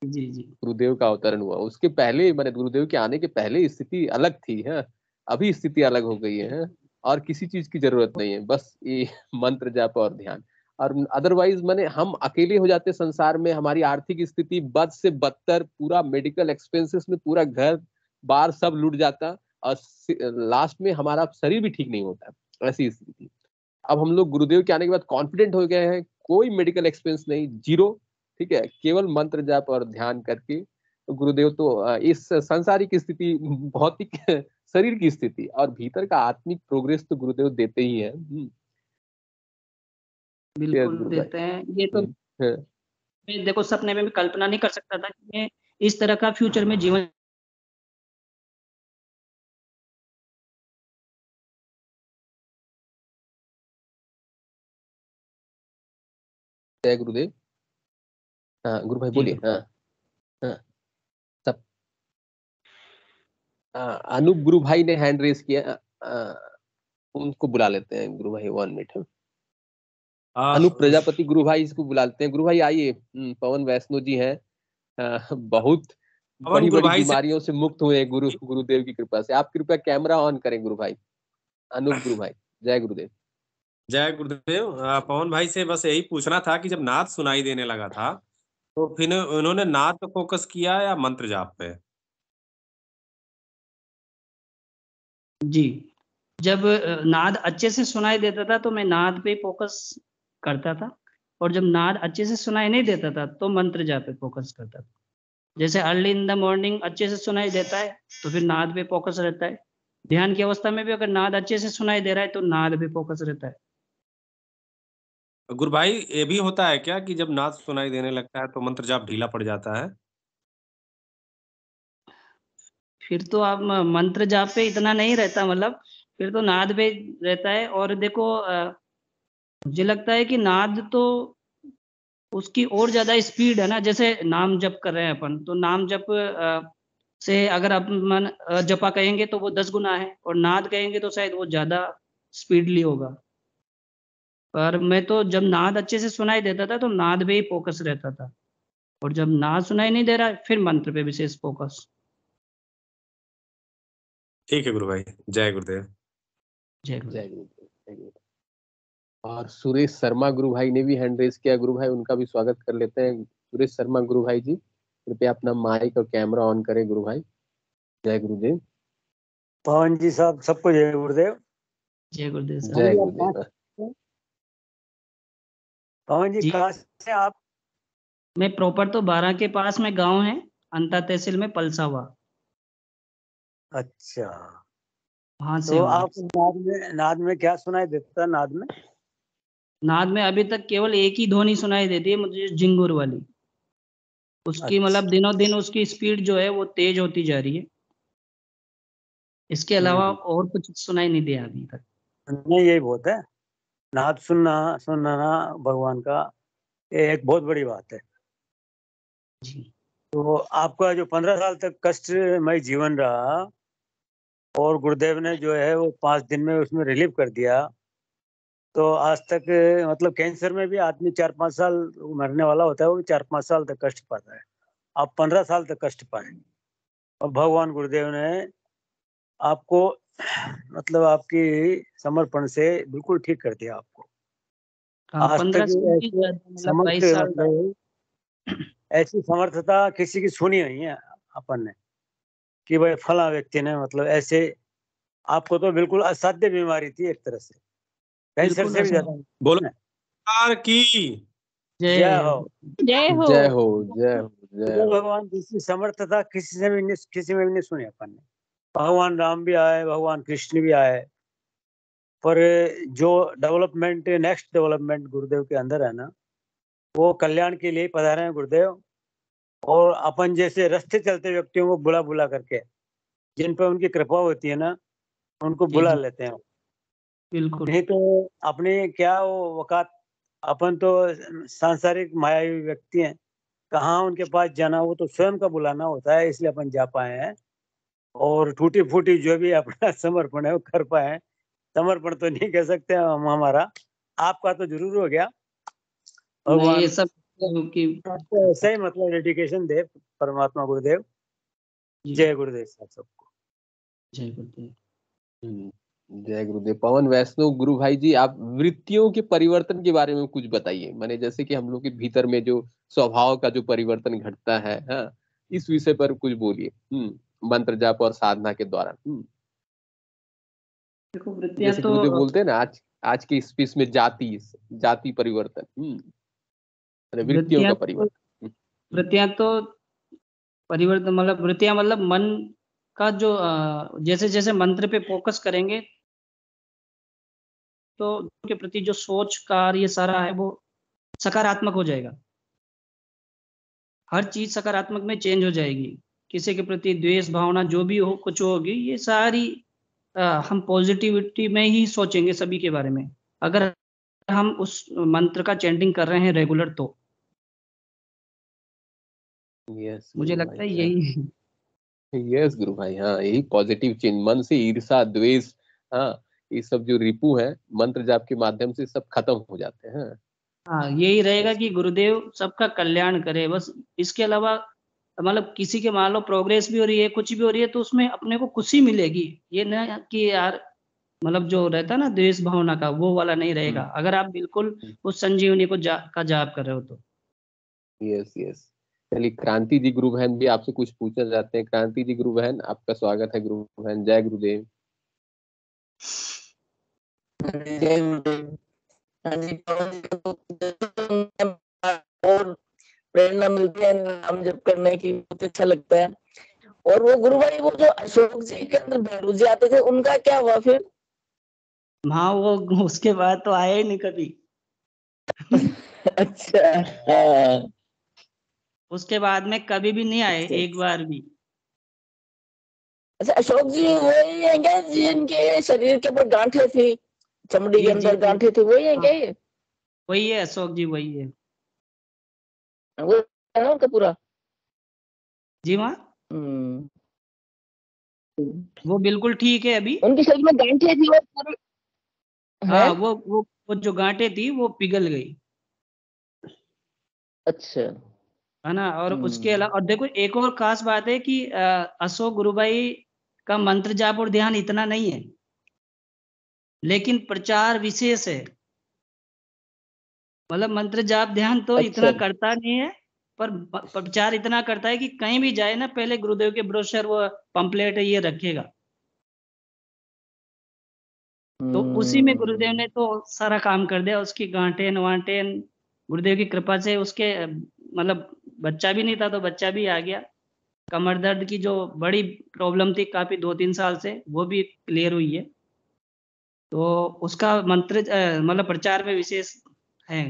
जी जी, गुरुदेव का अवतरण हुआ, उसके पहले मैंने गुरुदेव के आने के पहले स्थिति अलग थी है, अभी स्थिति अलग हो गई है, और किसी चीज की जरूरत नहीं है, बस ये मंत्र जाप और ध्यान। और अदरवाइज मैंने हम अकेले हो जाते संसार में, हमारी आर्थिक स्थिति बद से बदतर, पूरा मेडिकल एक्सपेंसेस में पूरा घर बार सब लूट जाता, और लास्ट में हमारा शरीर भी ठीक नहीं होता, ऐसी स्थिति। अब हम लोग गुरुदेव के आने के बाद कॉन्फिडेंट हो गए हैं, कोई मेडिकल एक्सपेंस नहीं, जीरो, ठीक है, केवल मंत्र जाप और ध्यान करके। तो गुरुदेव तो इस सांसारिक स्थिति, भौतिक शरीर की स्थिति और भीतर का आत्मिक प्रोग्रेस तो गुरुदेव देते ही हैं। बिल्कुल देते हैं। ये तो मैं देखो सपने में भी कल्पना नहीं कर सकता था कि मैं इस तरह का फ्यूचर में जीवन जय गुरुदेव। हाँ गुरु भाई बोलिए। हाँ हाँ सब अनूप गुरु भाई ने हैंड रेस किया, उनको बुला लेते हैं गुरु भाई 1 मिनट। अनूप प्रजापति गुरु भाई इसको बुला लेते हैं। गुरु भाई आइए। पवन वैष्णो जी हैं, बहुत बड़ी गुरु बड़ी भाई से बीमारियों से मुक्त हुए गुरुदेव की कृपा से। आप कृपया कैमरा ऑन करें गुरु भाई, अनूप गुरु भाई। जय गुरुदेव। जय गुरुदेव। पवन भाई से बस यही पूछना था कि जब नाद सुनाई देने लगा था तो फिर उन्होंने नाद पे फोकस किया या मंत्र जाप पे? जी, जब नाद अच्छे से सुनाई देता था तो मैं नाद पे फोकस करता था, और जब नाद अच्छे से सुनाई नहीं देता था तो मंत्र जाप पे फोकस करता था। जैसे अर्ली इन द मॉर्निंग अच्छे से सुनाई देता है तो फिर नाद पे फोकस रहता है। ध्यान की अवस्था में भी अगर नाद अच्छे से सुनाई दे रहा है तो नाद पे फोकस रहता है। गुरु भाई ये भी होता है क्या कि जब नाद सुनाई देने लगता है तो मंत्र जाप ढीला पड़ जाता है? फिर तो आप मंत्र जाप पे इतना नहीं रहता, मतलब फिर तो नाद पे रहता है। और देखो मुझे लगता है कि नाद तो उसकी और ज्यादा स्पीड है ना। जैसे नाम जप कर रहे हैं अपन, तो नाम जप से अगर अपन जपा कहेंगे तो वो 10 गुना है, और नाद कहेंगे तो शायद वो ज्यादा स्पीडली होगा। पर मैं तो जब नाद अच्छे से सुनाई देता था तो नाद पे ही फोकस रहता था, और जब नाद सुनाई नहीं दे रहा है फिर मंत्र पे विशेष फोकस। ठीक है गुरु भाई। जय गुरुदेव। जय गुरु। जय गुरुदेव, जय गुरुदेव। और सुरेश शर्मा गुरु भाई ने भी हैंड रेज किया। गुरु भाई उनका भी स्वागत कर लेते हैं। सुरेश शर्मा गुरु भाई जी, कृपया अपना माइक और कैमरा ऑन करें गुरु भाई। जय गुरुदेव। पवन जी साहब, सबको जय गुरुदेव। जय गुरुदेव सर। जय गुरुदेव। पवन जी जी। कहाँ से आप? मैं प्रॉपर तो 12 के पास में गांव है, अंता तहसील में पलसावा, अच्छा, वहां से तो हूँ। आपको नाद में क्या सुनाई देता? नाद में नाद में अभी तक केवल एक ही ध्वनि सुनाई देती है मुझे, जिंगुर वाली। उसकी अच्छा। मतलब दिनों दिन उसकी स्पीड जो है वो तेज होती जा रही है। इसके अलावा और कुछ सुनाई नहीं दिया अभी तक। नहीं, यही बहुत है। नाद सुनना भगवान का ये एक बहुत बड़ी बात है। जी। तो आपका जो 15 साल तक कष्टमय जीवन रहा और गुरुदेव ने जो है वो 5 दिन में उसमें रिलीव कर दिया, तो आज तक मतलब कैंसर में भी आदमी 4-5 साल मरने वाला होता है, वो भी 4-5 साल तक कष्ट पाता है। आप 15 साल तक कष्ट पाए, और भगवान गुरुदेव ने आपको मतलब आपकी समर्पण से बिल्कुल ठीक कर दिया आपको। हाँ, आज 15 तक साल की ऐसे मतलब 22 साल मतलब ऐसी समर्थता किसी की सुनी नहीं है अपन ने कि भाई फला व्यक्ति ने मतलब ऐसे। आपको तो बिल्कुल असाध्य बीमारी थी एक तरह से, कैंसर बिल्कुल से भी ऐसा। ज्यादा। बोलो सरकार की। जय हो। जय हो। जय हो, जय हो, जय जय हो। भगवान की समर्थता किसी में भी नहीं सुनी अपन ने। भगवान राम भी आए, भगवान कृष्ण भी आए, पर जो डेवलपमेंट, नेक्स्ट डेवलपमेंट गुरुदेव के अंदर है ना, वो कल्याण के लिए पधारे हैं गुरुदेव। और अपन जैसे रास्ते चलते व्यक्तियों को बुला बुला करके, जिन पर उनकी कृपा होती है ना, उनको जी बुला जी, लेते हैं। बिल्कुल। नहीं तो अपने क्या वो वकात, अपन तो सांसारिक मायावी व्यक्ति हैं, कहाँ उनके पास जाना, वो तो स्वयं का बुलाना होता है, इसलिए अपन जा पाए हैं। और टूटी फूटी जो भी अपना समर्पण है वो कर पाए। समर्पण तो नहीं कह सकते हम हमारा, आपका तो जरूर हो गया। मैं भगवान ये सब की आपको ऐसा ही मतलब डेडिकेशन दे परमात्मा गुरुदेव। जी, जय गुरुदेव साहब सबको। जय गुरुदेव। जय गुरुदेव। पवन वैष्णव गुरु भाई जी, आप वृत्तियों के परिवर्तन के बारे में कुछ बताइए। माने जैसे कि हम लोग के भीतर में जो स्वभाव का जो परिवर्तन घटता है, हाँ, इस विषय पर कुछ बोलिए। मंत्र जाप और साधना के द्वारा। देखो वृत्तियां जैसे तो गुरुदेव बोलते हैं ना, आज के स्पेस में जाति परिवर्तन, माने वृत्तियों वृत्तियां का तो परिवर्तन। वृत्तियां तो परिवर्तन मतलब वृत्तियां मतलब मन का जो जैसे जैसे मंत्र पे फोकस करेंगे तो के प्रति जो सोच कार्य ये सारा है वो सकारात्मक हो जाएगा। हर चीज सकारात्मक में चेंज हो जाएगी। किसी के प्रति द्वेष भावना जो भी हो, कुछ होगी, ये सारी हम पॉजिटिविटी में ही सोचेंगे सभी के बारे में, अगर हम उस मंत्र का चैंटिंग कर रहे हैं रेगुलर तो। यस मुझे गुरु लगता है भाई, यही है। यस गुरु भाई, हाँ, यही पॉजिटिव चेंज, मन से ईर्षा द्वेष, हाँ, ये सब जो रिपू है मंत्र जाप के माध्यम से सब खत्म हो जाते हैं। हाँ, यही रहेगा यस कि गुरु भाई। गुरुदेव सबका कल्याण करे, बस। इसके अलावा मतलब किसी के मान लो प्रोग्रेस भी हो रही है, कुछ भी हो रही है, तो उसमें अपने को खुशी मिलेगी। ये ना कि यार मतलब जो रहता है ना द्वेष भावना का, वो वाला नहीं रहेगा अगर आप बिल्कुल उस संजीवनी को का जाप कर रहे हो तो। Yes yes. चलिए क्रांति जी गुरु बहन भी आपसे कुछ पूछना चाहते हैं। क्रांति जी गुरु बहन, आपका स्वागत है गुरु बहन। जय गुरुदेव। जय गुरुदेव। हाँ जी, पवन जी को और प्रेरणा मिलती है नाम जप करने की, बहुत अच्छा लगता है। और वो गुरु भाई, वो जो अशोक जी के अंदर भैरू जी आते थे, उनका क्या हुआ फिर? हाँ, वो उसके बाद तो आया ही नहीं कभी। अच्छा, हाँ। उसके बाद में कभी भी नहीं आए, एक बार भी। अच्छा, अशोक जी वही है क्या जिनके शरीर के ऊपर गांठें थी, चमड़ी जी के जी अंदर जी, गांठें थी, वही है हाँ, क्या ये? वही है अशोक जी, वही है। वो है ना उनका पूरा? जी माँ, हम्म। वो बिल्कुल ठीक है अभी। उनके शरीर में गांठें थी, वो पूरी है? हाँ, वो जो गांठें थी वो पिघल गई, अच्छा। है ना। और उसके अलावा, और देखो एक और खास बात है कि अशोक गुरु भाई का मंत्र जाप और ध्यान इतना नहीं है, लेकिन प्रचार विशेष है। मतलब मंत्र जाप ध्यान तो अच्छा। इतना करता नहीं है, पर प्रचार इतना करता है कि कहीं भी जाए ना, पहले गुरुदेव के ब्रोशर वो पंपलेट ये रखेगा। तो उसी में गुरुदेव ने तो सारा काम कर दिया। उसकी गांठें वांटें गुरुदेव की कृपा से, उसके मतलब बच्चा भी नहीं था तो बच्चा भी आ गया। कमर दर्द की जो बड़ी प्रॉब्लम थी काफी 2-3 साल से, वो भी क्लियर हुई है। तो उसका मंत्र मतलब प्रचार में विशेष है।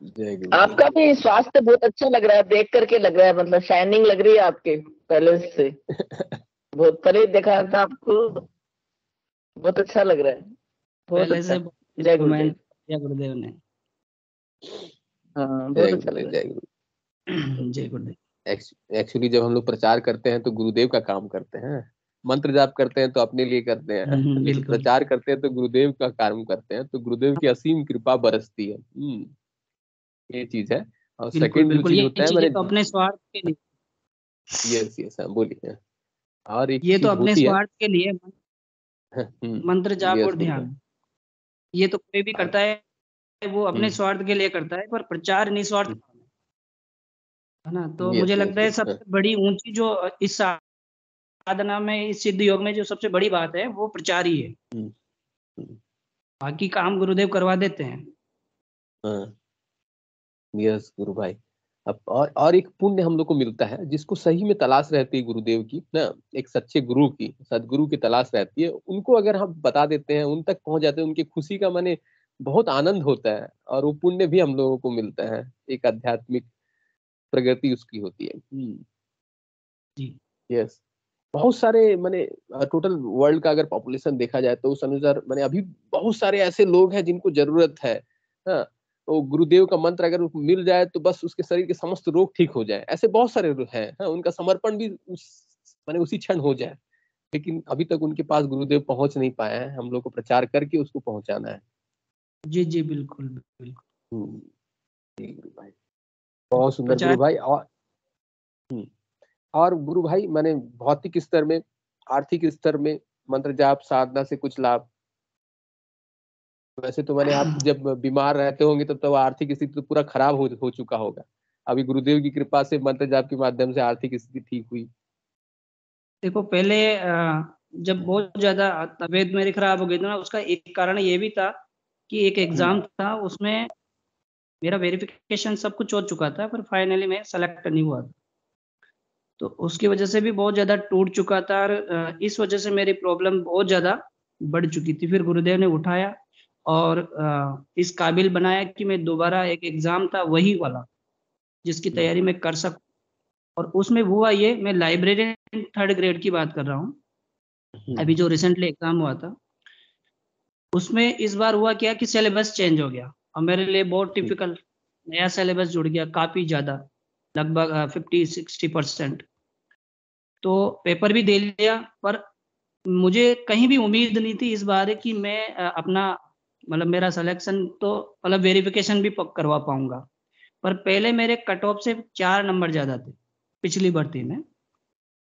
जय गुरुदेव। आपका भी स्वास्थ्य बहुत अच्छा लग रहा है, देख करके लग रहा है, मतलब शाइनिंग लग रही है आपके पहले से। बहुत पहले देखा था आपको, बहुत अच्छा लग रहा है, बहुत पहले अच्छा। से जय कमेंट गुरुदेव। किया गुरुदेव ने। हाँ, बहुत जय अच्छा लग गुरुदेव। रहा जय गुरु। जय गुरुदेव। एक्चुअली जब हम लोग प्रचार करते हैं तो गुरुदेव का काम करते हैं। मंत्र जाप करते हैं तो अपने लिए करते हैं, लेकिन बिल्कुल प्रचार करते हैं तो गुरुदेव का काम करते हैं, तो गुरुदेव की असीम कृपा बरसती है। ये चीज है। और बिल्कुल सेकंड जो बिल्कुल, चीज ये होता है, चीजें मैंने, तो अपने स्वार्थ के लिए, यस यस, हाँ बोलिए। और एक ये तो चीज अपने होती है। स्वार्थ के लिए मंत्र जाप यस और गुरु भाई। ध्यान, ये तो कोई भी और करता है वो अपने हम्म, स्वार्थ के लिए करता है, पर प्रचार निस्वार्थ भाव में, है ना। तो मुझे यस यस लगता है यस, सबसे बड़ी ऊंची जो इस साधना में, इस सिद्ध योग में जो सबसे बड़ी बात है वो प्रचार ही है। बाकी काम गुरुदेव करवा देते हैं। हाँ, यस गुरु भाई। अब और एक पुण्य हम लोग को मिलता है, जिसको सही में तलाश रहती है गुरुदेव की ना, एक सच्चे गुरु की, सदगुरु की तलाश रहती है, उनको अगर हम बता देते हैं, उन तक पहुंच जाते हैं, उनकी खुशी का माने बहुत आनंद होता है, और वो पुण्य भी हम लोगों को मिलता है, एक आध्यात्मिक प्रगति उसकी होती है। जी यस। बहुत सारे माने टोटल वर्ल्ड का अगर पॉपुलेशन देखा जाए तो उस अनुसार माने अभी बहुत सारे ऐसे लोग हैं जिनको जरूरत है। हाँ, तो गुरुदेव का मंत्र अगर मिल जाए तो बस उसके शरीर के समस्त रोग ठीक हो जाए, ऐसे बहुत सारे लोग हैं। हाँ, उनका समर्पण भी उस माने उसी क्षण हो जाए, लेकिन अभी तक उनके पास गुरुदेव पहुंच नहीं पाए हैं, हम लोग को प्रचार करके उसको पहुंचाना है। जी जी, बिल्कुल बिल्कुल। हम्म, जी गुरु भाई, बहुत सुंदर गुरु प्रचार, भाई। और गुरु भाई मैंने भौतिक स्तर में, आर्थिक स्तर में मंत्र जाप साधना से कुछ लाभ, वैसे तो मैंने, आप जब बीमार रहते होंगे तब तो आर्थिक स्थिति तो पूरा खराब हो चुका होगा, अभी गुरुदेव की कृपा से मंत्र जाप के माध्यम से आर्थिक स्थिति ठीक हुई। देखो पहले जब बहुत ज्यादा तबीयत मेरी खराब हो गई थी ना, उसका एक कारण ये भी था कि एक एग्जाम था, उसमें मेरा वेरिफिकेशन सब कुछ हो चुका था, पर फाइनली मैं सेलेक्ट नहीं हुआ था। तो उसकी वजह से भी बहुत ज्यादा टूट चुका था, और इस वजह से मेरी प्रॉब्लम बहुत ज्यादा बढ़ चुकी थी। फिर गुरुदेव ने उठाया और इस काबिल बनाया कि मैं दोबारा, एक एग्जाम था वही वाला जिसकी तैयारी मैं कर सकूं। और उसमें हुआ ये, मैं लाइब्रेरियन 3rd ग्रेड की बात कर रहा हूँ, अभी जो रिसेंटली एग्जाम हुआ था, उसमें इस बार हुआ क्या कि सिलेबस चेंज हो गया और मेरे लिए बहुत टिपिकल नया सिलेबस जुड़ गया, काफी ज्यादा, लगभग 50-60%। तो पेपर भी दे लिया, पर मुझे कहीं भी उम्मीद नहीं थी इस बार कि मैं अपना मतलब मेरा सिलेक्शन तो मतलब वेरिफिकेशन भी करवा पाऊंगा। पर पहले मेरे कट ऑफ से 4 नंबर ज्यादा थे पिछली भर्ती में।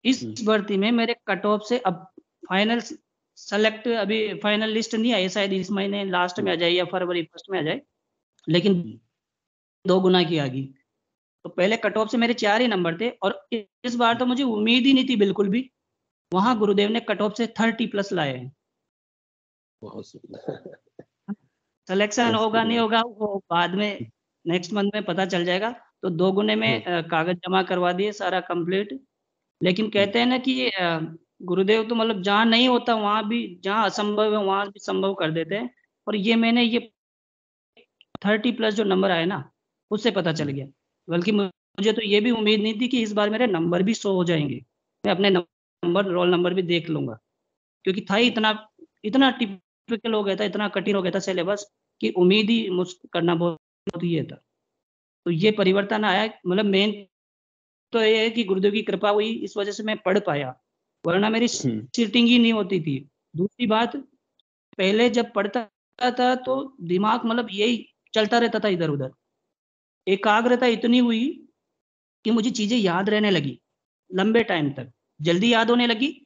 इस भर्ती में मेरे कट ऑफ से अब फाइनल सेलेक्ट, अभी फाइनल लिस्ट नहीं आई, शायद इस महीने लास्ट में आ जाए या फरवरी फर्स्ट में आ जाए, लेकिन 2 गुना की आ गई। तो पहले कट ऑफ से मेरे 4 ही नंबर थे और इस बार तो मुझे उम्मीद ही नहीं थी बिल्कुल भी। वहां गुरुदेव ने कट ऑफ से 30+ लाए हैं। बहुत सुंदर। सिलेक्शन होगा नहीं होगा वो बाद में नेक्स्ट मंथ में पता चल जाएगा। तो 2 गुने में कागज जमा करवा दिए सारा कंप्लीट। लेकिन कहते हैं ना कि गुरुदेव तो मतलब जहाँ नहीं होता वहां भी, जहाँ असंभव है वहां भी संभव कर देते हैं। और ये मैंने ये 30+ जो नंबर आए ना उससे पता चल गया। बल्कि मुझे तो ये भी उम्मीद नहीं थी कि इस बार मेरे नंबर भी 100 हो जाएंगे। मैं अपने नंबर, रोल नंबर भी देख लूंगा, क्योंकि था ही इतना टिपिकल हो गया था, इतना कठिन हो गया था सिलेबस कि उम्मीद ही करना बहुत ये था। तो ये परिवर्तन आया। मतलब मेन तो ये है कि गुरुदेव की कृपा हुई, इस वजह से मैं पढ़ पाया, वरना मेरी सीटिंग ही नहीं होती थी। दूसरी बात, पहले जब पढ़ता था तो दिमाग मतलब यही चलता रहता था इधर उधर। एकाग्रता इतनी हुई कि मुझे चीजें याद रहने लगी लंबे टाइम तक, जल्दी याद होने लगी,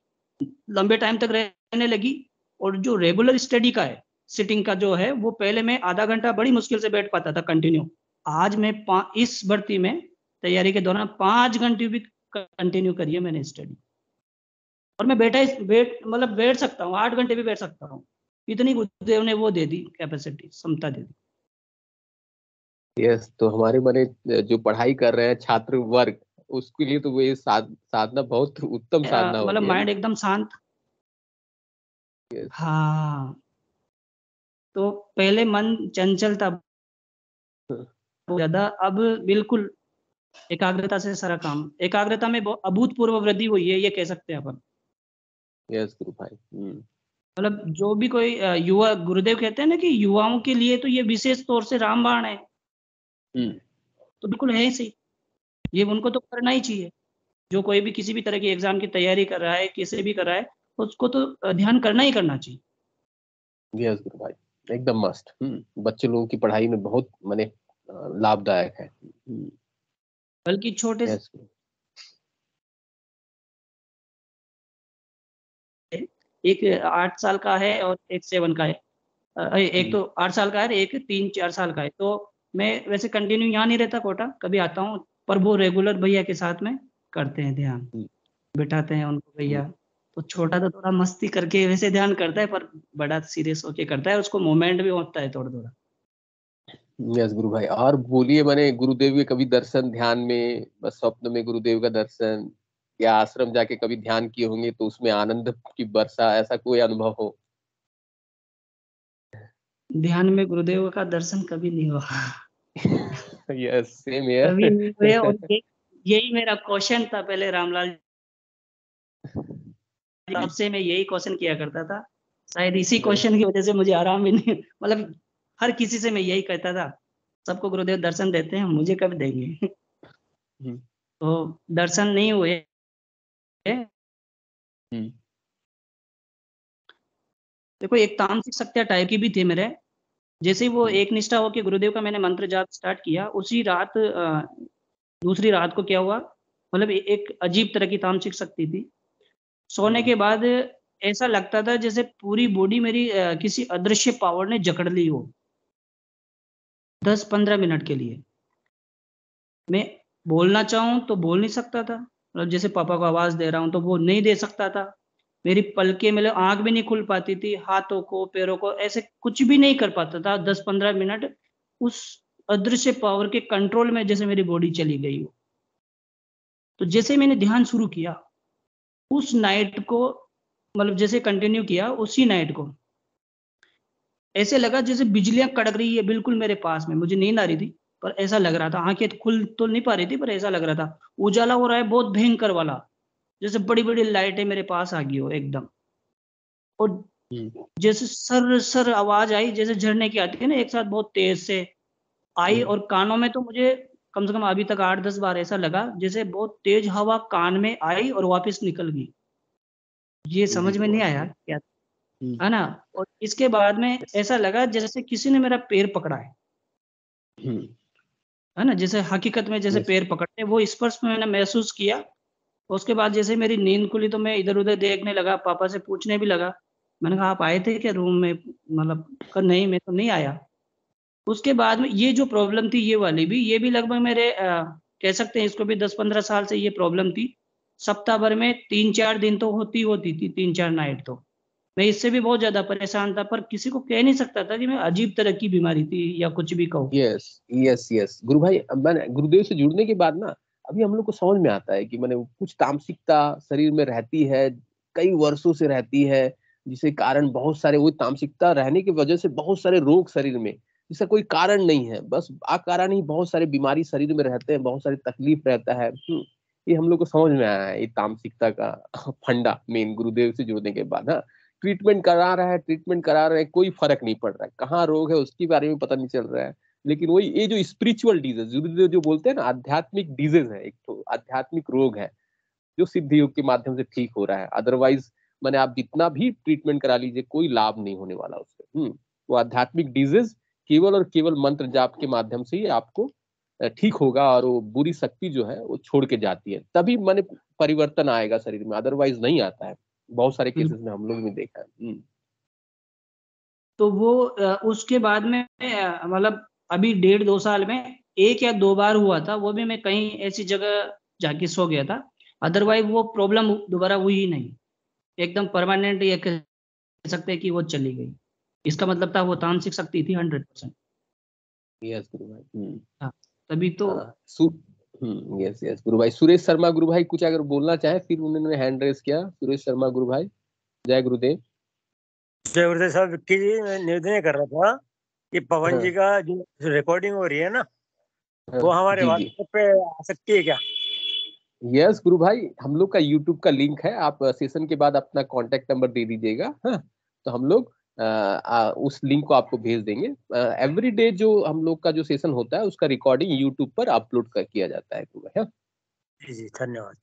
लंबे टाइम तक रहने लगी। और जो रेगुलर स्टडी का है, सिटिंग का जो है, वो पहले मैं आधा घंटा बड़ी मुश्किल से बैठ पाता था कंटिन्यू। आज मैं इस भर्ती में तैयारी के दौरान 5 घंटे भी कंटिन्यू करी है मैंने स्टडी। और मैं बैठ सकता हूँ, 8 घंटे भी बैठ सकता हूँ। इतनी गुरुदेव ने वो दे दी कैपेसिटी, क्षमता दे दी। यस, तो हमारे माने जो पढ़ाई कर रहे हैं छात्र वर्ग, उसके लिए तो ये साधना बहुत उत्तम साधना मतलब होगी, है माइंड ना? एकदम शांत। Yes. हाँ, तो पहले मन चंचल था बहुत ज्यादा, अब बिल्कुल एकाग्रता से सारा काम, एकाग्रता में अभूतपूर्व वृद्धि हुई है, ये कह सकते हैं अपन। यस गुरु भाई। मतलब जो भी कोई युवा, गुरुदेव कहते हैं ना कि युवाओं के लिए तो ये विशेष तौर से रामबाण है। तो बिल्कुल है सही, ये उनको तो करना ही चाहिए। जो कोई भी किसी भी तरह की एग्जाम की तैयारी कर रहा है, किसी भी कर रहा है, उसको तो ध्यान करना ही करना चाहिए। यस गुरु भाई, एकदम मस्त। बच्चे लोगों की पढ़ाई में बहुत माने लाभदायक है। बल्कि छोटे यस, एक 8 साल का है और एक 7 का है। एक तो 8 साल का है, एक 3-4 साल का है। तो मैं वैसे कंटिन्यू यहाँ नहीं रहता कोटा, कभी आता हूँ, पर वो रेगुलर भैया के साथ में करते हैं ध्यान, बिठाते हैं उनको भैया। तो छोटा तो थोड़ा मस्ती करके वैसे ध्यान करता है, पर बड़ा सीरियस होके करता है, उसको मोमेंट भी होता है थोड़ा थोड़ा। यस गुरु भाई। और बोलिए, मैंने गुरुदेव के कभी दर्शन ध्यान में, बस स्वप्न में गुरुदेव का दर्शन, या आश्रम जाके कभी ध्यान किए होंगे तो उसमें आनंद की वर्षा, ऐसा कोई अनुभव हो? ध्यान में गुरुदेव का दर्शन कभी नहीं हुआ। यस, सेम कभी नहीं हुए। और हियर। यही मेरा क्वेश्चन था पहले रामलाल, तब से मैं यही क्वेश्चन किया करता था। शायद इसी क्वेश्चन की वजह से मुझे आराम भी नहीं, मतलब हर किसी से मैं यही कहता था, सबको गुरुदेव दर्शन देते हैं, मुझे कब देंगे? तो दर्शन नहीं हुए। देखो, एक तामसिक शक्तियां टाइप की भी थी मेरे। जैसे ही वो एक निष्ठा होकर गुरुदेव का मैंने मंत्र जाप स्टार्ट किया, उसी रात दूसरी रात को क्या हुआ, मतलब एक अजीब तरह की तामसिक शक्ति थी। सोने के बाद ऐसा लगता था जैसे पूरी बॉडी मेरी किसी अदृश्य पावर ने जकड़ ली हो 10-15 मिनट के लिए। मैं बोलना चाहूं तो बोल नहीं सकता था, मतलब जैसे पापा को आवाज दे रहा हूं तो वो नहीं दे सकता था। मेरी पलकें, मतलब आंख भी नहीं खुल पाती थी, हाथों को पैरों को ऐसे कुछ भी नहीं कर पाता था 10-15 मिनट। उस अदृश्य पावर के कंट्रोल में जैसे मेरी बॉडी चली गई हो। तो जैसे मैंने ध्यान शुरू किया उस नाइट को, मतलब जैसे कंटिन्यू किया उसी नाइट को, ऐसे लगा जैसे बिजलियां कड़क रही है बिल्कुल मेरे पास में। मुझे नींद आ रही थी पर ऐसा लग रहा था, आंखें खुल तो नहीं पा रही थी पर ऐसा लग रहा था उजाला हो रहा है बहुत भयंकर वाला, जैसे बड़ी बड़ी लाइटें मेरे पास आ गई हो एकदम। और जैसे सर सर आवाज आई जैसे झरने की आती है ना, एक साथ बहुत तेज से आई। और कानों में तो मुझे कम से कम अभी तक 8-10 बार ऐसा लगा जैसे बहुत तेज हवा कान में आई और वापस निकल गई। ये समझ में नहीं आया क्या, है ना। और इसके बाद में ऐसा लगा जैसे किसी ने मेरा पैर पकड़ा है। है ना, जैसे हकीकत में जैसे Yes. पैर पकड़ते हैं, वो स्पर्श मैंने महसूस किया। उसके बाद जैसे मेरी नींद खुली तो मैं इधर उधर देखने लगा, पापा से पूछने भी लगा। मैंने कहा आप आए थे क्या रूम में, मतलब कहा नहीं मैं तो नहीं आया। उसके बाद में ये जो प्रॉब्लम थी ये वाली भी, ये भी लगभग मेरे कह सकते हैं इसको भी 10-15 साल से ये प्रॉब्लम थी। सप्ताह भर में 3-4 दिन तो होती थी, 3-4 नाइट तो। मैं इससे भी बहुत ज्यादा परेशान था, पर किसी को कह नहीं सकता था कि मैं अजीब तरह की बीमारी थी या कुछ भी कहूँ। यस यस यस गुरु भाई, अब मैंने गुरुदेव से जुड़ने के बाद ना अभी हम लोग को समझ में आता है कि मैंने कुछ तामसिकता शरीर में रहती है, कई वर्षों से रहती है, जिसके कारण बहुत सारे वो तामसिकता रहने की वजह से बहुत सारे रोग शरीर में, जिसका कोई कारण नहीं है, बस अकारण ही बहुत सारे बीमारी शरीर में रहते हैं, बहुत सारी तकलीफ रहता है। ये हम लोग को समझ में आया है, ये तामसिकता का फंडा मेन गुरुदेव से जुड़ने के बाद। हाँ, ट्रीटमेंट करा रहे हैं, कोई फर्क नहीं पड़ रहा है, कहाँ रोग है उसके बारे में पता नहीं चल रहा है। लेकिन वही ये जो स्पिरिचुअल डिजीज जो बोलते हैं ना, आध्यात्मिक डिजीज है, एक तो आध्यात्मिक रोग है जो सिद्ध योग के माध्यम से ठीक हो रहा है। अदरवाइज मैंने आप जितना भी ट्रीटमेंट करा लीजिए कोई लाभ नहीं होने वाला उससे। वो आध्यात्मिक डिजीज केवल और केवल मंत्र जाप के माध्यम से ही आपको ठीक होगा, और वो बुरी शक्ति जो है वो छोड़ के जाती है, तभी मैंने परिवर्तन आएगा शरीर में, अदरवाइज नहीं आता है। बहुत सारे केसेस में हम लोग भी देखा है। तो वो उसके बाद में मतलब अभी 1.5-2 साल में 1 या 2 बार हुआ था, वो भी मैं कहीं ऐसी जगह जाके सो गया था। अदरवाइज वो प्रॉब्लम दोबारा हुई ही नहीं, एकदम परमानेंट ये कह सकते हैं कि वो चली गई। इसका मतलब था वो तामसिक शक्ति थी 100%। यस गुरु भाई। हाँ, तभी तो यस यस गुरु भाई। सुरेश शर्मा गुरु भाई कुछ अगर बोलना चाहे, फिर उन्होंने हैंड रेस किया। सुरेश शर्मा गुरु भाई, जय गुरुदेव। जय गुरुदेव साहब, विक्की जी मैं निवेदन कर रहा था कि पवन जी का जो रिकॉर्डिंग हो रही है ना, वो हमारे जी जी व्हाट्सएप पे आ सकती है क्या? यस गुरु भाई, हम लोग का यूट्यूब का लिंक है, आप सेशन के बाद अपना कांटेक्ट नंबर दे दीजिएगा। हाँ, तो हम लोग उस लिंक को आपको भेज देंगे। एवरी डे जो हम लोग का जो सेशन होता है उसका रिकॉर्डिंग यूट्यूब पर अपलोड किया जाता है गुरु भाई। जी जी, धन्यवाद।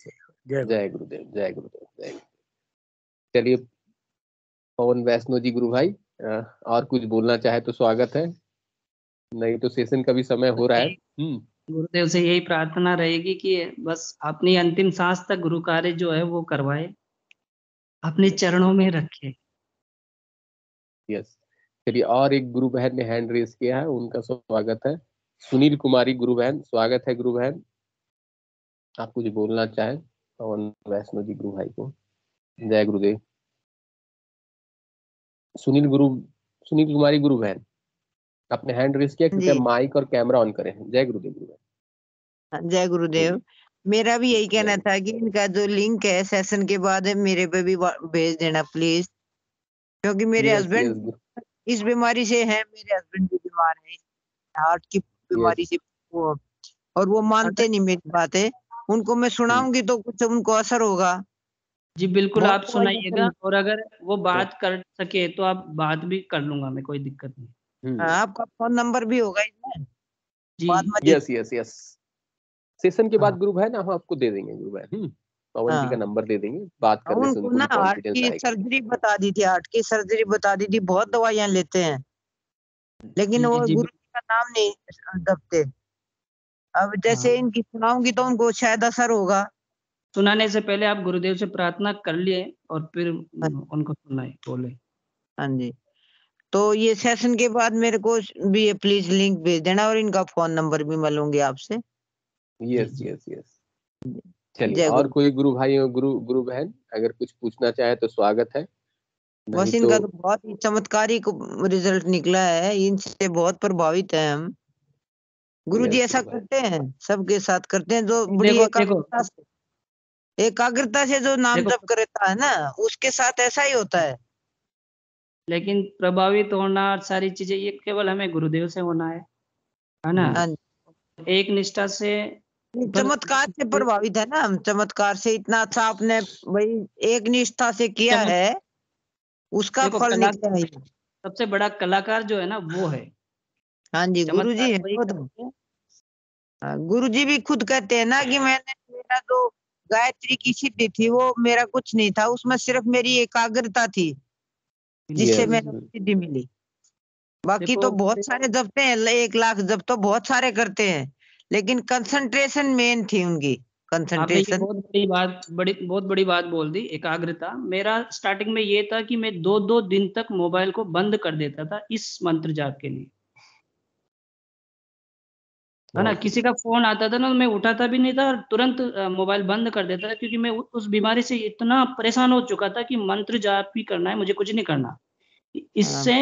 जय जय गुरुदेव, जय गुरुदेव, जय गुरुदेव। चलिए पवन वैष्णो जी गुरु भाई, और कुछ बोलना चाहे तो स्वागत है, नहीं तो सेशन का भी समय हो रहा है। गुरुदेव से यही प्रार्थना रहेगी कि बस अपनी अंतिम सांस तक गुरु कार्य जो है वो करवाए, अपने चरणों में रखे। यस, चलिए और एक गुरु बहन ने हैंड रेस किया है, उनका स्वागत है। सुनील कुमारी गुरु बहन, स्वागत है गुरु बहन, आप कुछ बोलना चाहें पवन वैष्णो जी गुरु भाई को। जय गुरुदेव। सुनील कुमारी गुरु बहन, आपने हैंड रेस किया, कृपया माइक और कैमरा ऑन करें। जय गुरुदेव गुरु बहन। जय गुरुदेव। मेरा भी यही कहना था कि इनका जो लिंक है सेशन के बाद मेरे पे भी भेज देना प्लीज, क्योंकि मेरे हस्बैंड इस बीमारी से हैं, मेरे हस्बैंड भी बीमार है हार्ट की बीमारी से, और वो मानते नहीं मेरी बातें। उनको मैं सुनाऊंगी तो कुछ उनको असर होगा। जी बिल्कुल, आप सुनाइएगा, और अगर वो बात कर सके तो आप बात भी कर लूंगा मैं, कोई दिक्कत नहीं। आपका फोन नंबर भी होगा इसमें जी। यस यस यस, सेशन के बाद गुरु भाई ना हम आपको दे देंगे गुरु भाई, पवन जी का नंबर दे देंगे, बात करने से उनको भी कॉन्फिडेंस आएगा। सर्जरी बता दी थी, हार्ट की सर्जरी बता दी थी, बहुत दवाइयां लेते हैं लेकिन वो गुरु जी का नाम नहीं जपते। अब जैसे इनकी सुनाऊंगी तो उनको शायद असर होगा। सुनाने से पहले आप गुरुदेव से प्रार्थना कर लिए और फिर उनको सुनाए बोले। हाँ जी, तो ये सेशन के बाद मेरे को भी प्लीज लिंक भेज देना, और इनका फोन नंबर भी मैं लूंगी आपसे। Yes yes yes. चलिए और कोई गुरु भाई गुरु बहन अगर कुछ पूछना चाहे तो स्वागत है। बस इनका तो बहुत ही चमत्कारिक रिजल्ट निकला है, इनसे बहुत प्रभावित है हम। गुरुजी ऐसा करते हैं, सबके साथ करते हैं, जो बड़ी एकाग्रता से जो नाम जप करता है ना, उसके साथ ऐसा ही होता है। लेकिन प्रभावित होना सारी चीजें ये केवल हमें गुरुदेव से होना है ना। एक निष्ठा से, चमत्कार से प्रभावित है ना हम, चमत्कार से इतना अच्छा आपने भाई एक निष्ठा से किया है, उसका फल निकला है। सबसे बड़ा कलाकार जो है ना वो है। हाँ जी, गुरुजी है। गुरुजी भी खुद कहते हैं ना कि मैंने, मेरा जो गायत्री की सिद्धि थी वो मेरा कुछ नहीं था, उसमें सिर्फ मेरी एकाग्रता थी जिससे मैंने सिद्धि मिली। बाकी तो बहुत सारे जपते हैं, 1 लाख जप तो बहुत सारे करते हैं, लेकिन कंसंट्रेशन मेन थी उनकी, आपने ये कंसंट्रेशन। बहुत बड़ी बात बोल दी, एकाग्रता। मेरा स्टार्टिंग में ये था कि मैं 2-2 दिन तक मोबाइल को बंद कर देता था इस मंत्र जाप के लिए, है ना। किसी का फोन आता था ना, मैं उठाता भी नहीं था और तुरंत मोबाइल बंद कर देता था, क्योंकि मैं उस बीमारी से इतना परेशान हो चुका था कि मंत्र जाप ही करना है, मुझे कुछ नहीं करना। इससे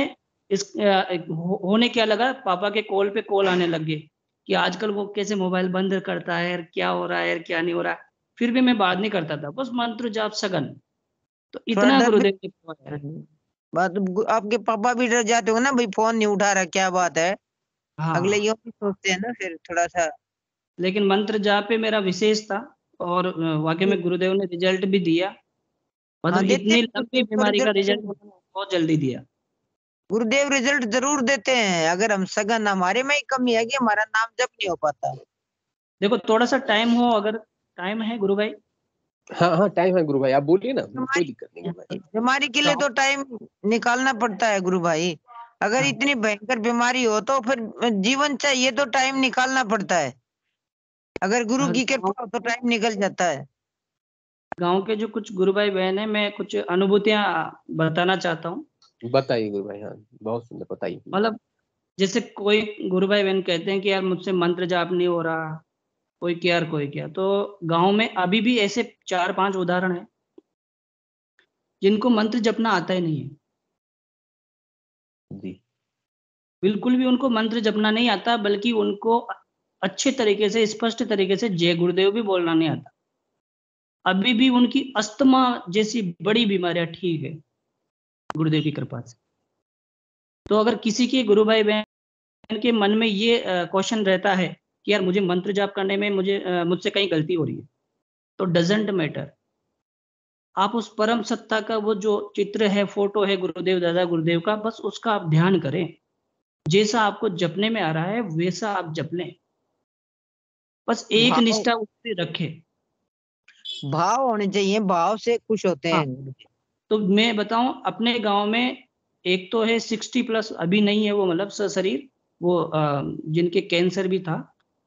होने क्या लगा, पापा के कॉल पे कॉल आने लग गए कि आजकल वो कैसे मोबाइल बंद करता है यार, क्या हो रहा है यार, क्या नहीं हो रहा है। फिर भी मैं बात नहीं करता था, बस मंत्र जाप सघन। तो थोड़ा इतना डर भी गुरुदेव ने करवाया। बात, आपके पापा भी डर जाते होंगे ना, भाई फोन नहीं उठा रहा, क्या बात है। अगले हाँ, यूं भी सोचते हैं ना फिर थोड़ा सा। लेकिन मंत्र जाप पे मेरा विशेष था, और वाकई में गुरुदेव ने रिजल्ट भी दिया। हाँ, मतलब देते इतनी हैं लंबी गुरुदेव तो बीमारी का रिजल्ट। रिजल्ट उन्होंने बहुत जल्दी दिया। गुरुदेव रिजल्ट जरूर देते हैं। अगर हम सगन, हमारे में ही कमी है कि हमारा नाम जप नहीं हो पाता। देखो थोड़ा सा टाइम हो, अगर टाइम है गुरु भाई। हाँ हाँ टाइम है गुरु भाई, आप बोलिए ना, कोई बीमारी दिक्कत नहीं गुरु भाई। बीमारी के लिए तो टाइम निकालना पड़ता है गुरु भाई। अगर हाँ। इतनी भयंकर बीमारी हो तो फिर जीवन चाहिए तो टाइम निकालना पड़ता है। अगर गुरु की कृपा हो तो टाइम निकल जाता है। गांव के जो कुछ गुरु भाई बहन है, मैं कुछ अनुभूतियां बताना चाहता हूँ। बताइए गुरु भाई, हाँ बहुत सुंदर, बताइए। मतलब जैसे कोई गुरु भाई बहन कहते हैं कि यार मुझसे मंत्र जाप नहीं हो रहा, कोई क्या, तो गांव में अभी भी ऐसे 4-5 उदाहरण हैं जिनको मंत्र जपना आता ही नहीं है। जी। बिल्कुल भी उनको मंत्र जपना नहीं आता, बल्कि उनको अच्छे तरीके से, स्पष्ट तरीके से जय गुरुदेव भी बोलना नहीं आता। अभी भी उनकी अस्थमा जैसी बड़ी बीमारियां ठीक है गुरुदेव की कृपा से। तो अगर किसी के गुरु भाई बहन के मन में ये क्वेश्चन रहता है कि यार मुझे मंत्र जाप करने में मुझसे कहीं गलती हो रही है, तो डजेंट मैटर, आप उस परम सत्ता का वो जो चित्र है, फोटो है गुरुदेव, दादा गुरुदेव का, बस उसका आप ध्यान करें। जैसा आपको जपने में आ रहा है वैसा आप जप लें, बस एक भाव निष्ठा उससे रखें। भाव होने चाहिए, भाव से खुश होते हाँ, हैं। तो मैं बताऊं अपने गांव में एक तो है 60+, अभी नहीं है वो, मतलब सशरीर वो, जिनके कैंसर भी था,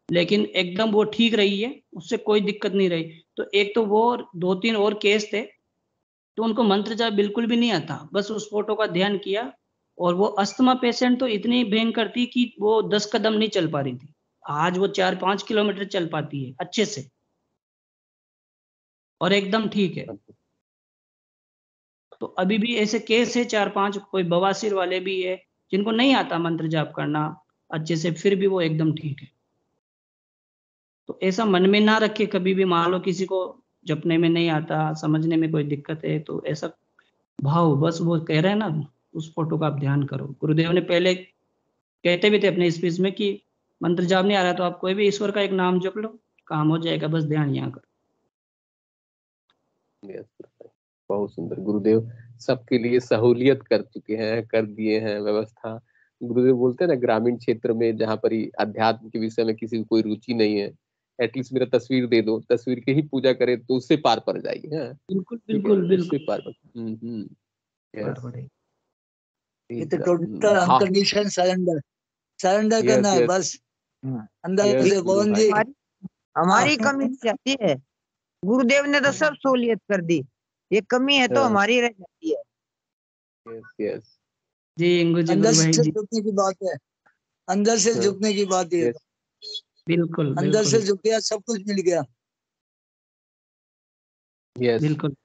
लेकिन एकदम वो ठीक रही है, उससे कोई दिक्कत नहीं रही। तो एक तो वो, 2-3 और केस थे, तो उनको मंत्र जाप बिल्कुल भी नहीं आता, बस उस फोटो का ध्यान किया। और वो अस्थमा पेशेंट तो इतनी भयंकर थी कि वो 10 कदम नहीं चल पा रही थी, आज वो 4-5 किलोमीटर चल पाती है अच्छे से, और एकदम ठीक है। तो अभी भी ऐसे केस है 4-5, कोई बवासीर वाले भी है जिनको नहीं आता मंत्र जाप करना अच्छे से, फिर भी वो एकदम ठीक है। तो ऐसा मन में ना रखे कभी भी, मान लो किसी को जपने में नहीं आता, समझने में कोई दिक्कत है, तो ऐसा भाव, बस वो कह रहे हैं ना, उस फोटो का आप ध्यान करो। गुरुदेव ने पहले कहते भी थे अपने स्पीच में कि मंत्र जाप नहीं आ रहा तो आप कोई भी ईश्वर का एक नाम जप लो, काम हो जाएगा, बस ध्यान यहाँ करो। Yes, बहुत सुंदर। गुरुदेव सबके लिए सहूलियत कर चुके हैं, कर दिए हैं व्यवस्था। गुरुदेव बोलते हैं ना, ग्रामीण क्षेत्र में जहाँ पर ही अध्यात्म के विषय में किसी को कोई रुचि नहीं है, एटलीस्ट मेरा तस्वीर दे दो, तस्वीर की ही पूजा करे तो उससे पार पड़ जाएगी। हाँ बिल्कुल ठीक है, बिल्कुल उससे बिल्कुल। पार पड़। पार यस। पड़ेगा। ये तो टोटल हाँ अनकंडीशनल सरेंडर करना यस है यस बस अंदर यस से। गुरु पवन भाई। जी हमारी कमी जाती है, गुरुदेव ने तो सब सहूलियत कर दी, ये कमी है तो हमारी रह जाती है। यस यस जी इंगू जी, अंदर गुरु भाई से जी, झुकने की बात है, अंदर से झुकने की बात है। यस बिल्कुल अंदर से बिल्कुल झुक गया, सब कुछ मिल गया। यस। बिल्कुल।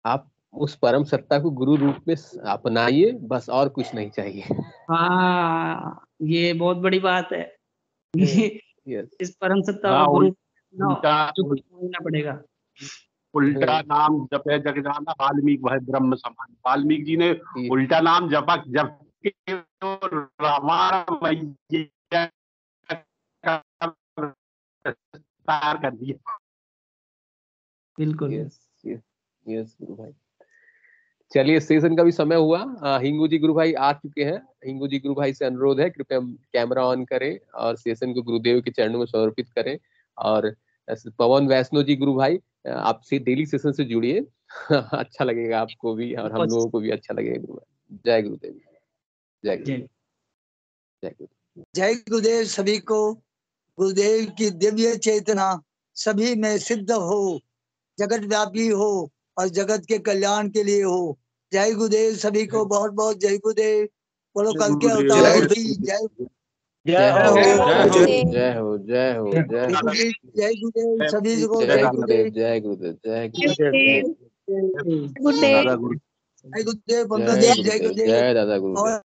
आप उस परम सत्ता को गुरु रूप में अपनाइए, बस और कुछ नहीं चाहिए। हाँ, ये बहुत बड़ी बात है। यस इस परम सत्ता हाँ को गुरु उल्टा मानना पड़ेगा। उल्टा नाम जपे जग जाना, वाल्मीकि वह ब्रह्म समान। वाल्मीकि जी ने उल्टा नाम जपा, जब रामायण मैया का विस्तार कर दिया। बिल्कुल। यस यस यस गुरु भाई। चलिए, सेशन का भी समय हुआ। हिंगू जी गुरु भाई आ चुके हैं। हिंगू जी गुरु भाई से अनुरोध है, कृपया कैमरा ऑन करें और सेशन को गुरुदेव के चरणों में समर्पित करें। और पवन वैष्णो जी गुरु भाई, आपसे डेली सेशन से जुड़िए। अच्छा लगेगा आपको भी और हम लोगों को भी अच्छा लगेगा गुरु भाई। जय गुरुदेव। जय गुरुदेव। जय गुरुदेव। जय गुरुदेव सभी को। गुरुदेव की दिव्य चेतना सभी में सिद्ध हो, जगत व्यापी हो और जगत के कल्याण के लिए हो। जय गुरुदेव सभी को, बहुत बहुत जय गुरुदेव। बोलो कल के अवतार की जय। जय हो जय हो जय हो जय हो जय गुरुदेव सभी को, जय जय गुरुदेव गुरुदेव। जय गुरुदेव जय जय गुरुदेव गुरुदेव पंकज जय जी, जय गुरुदेव गुरुदेव। जय दादा गुरुदेव। और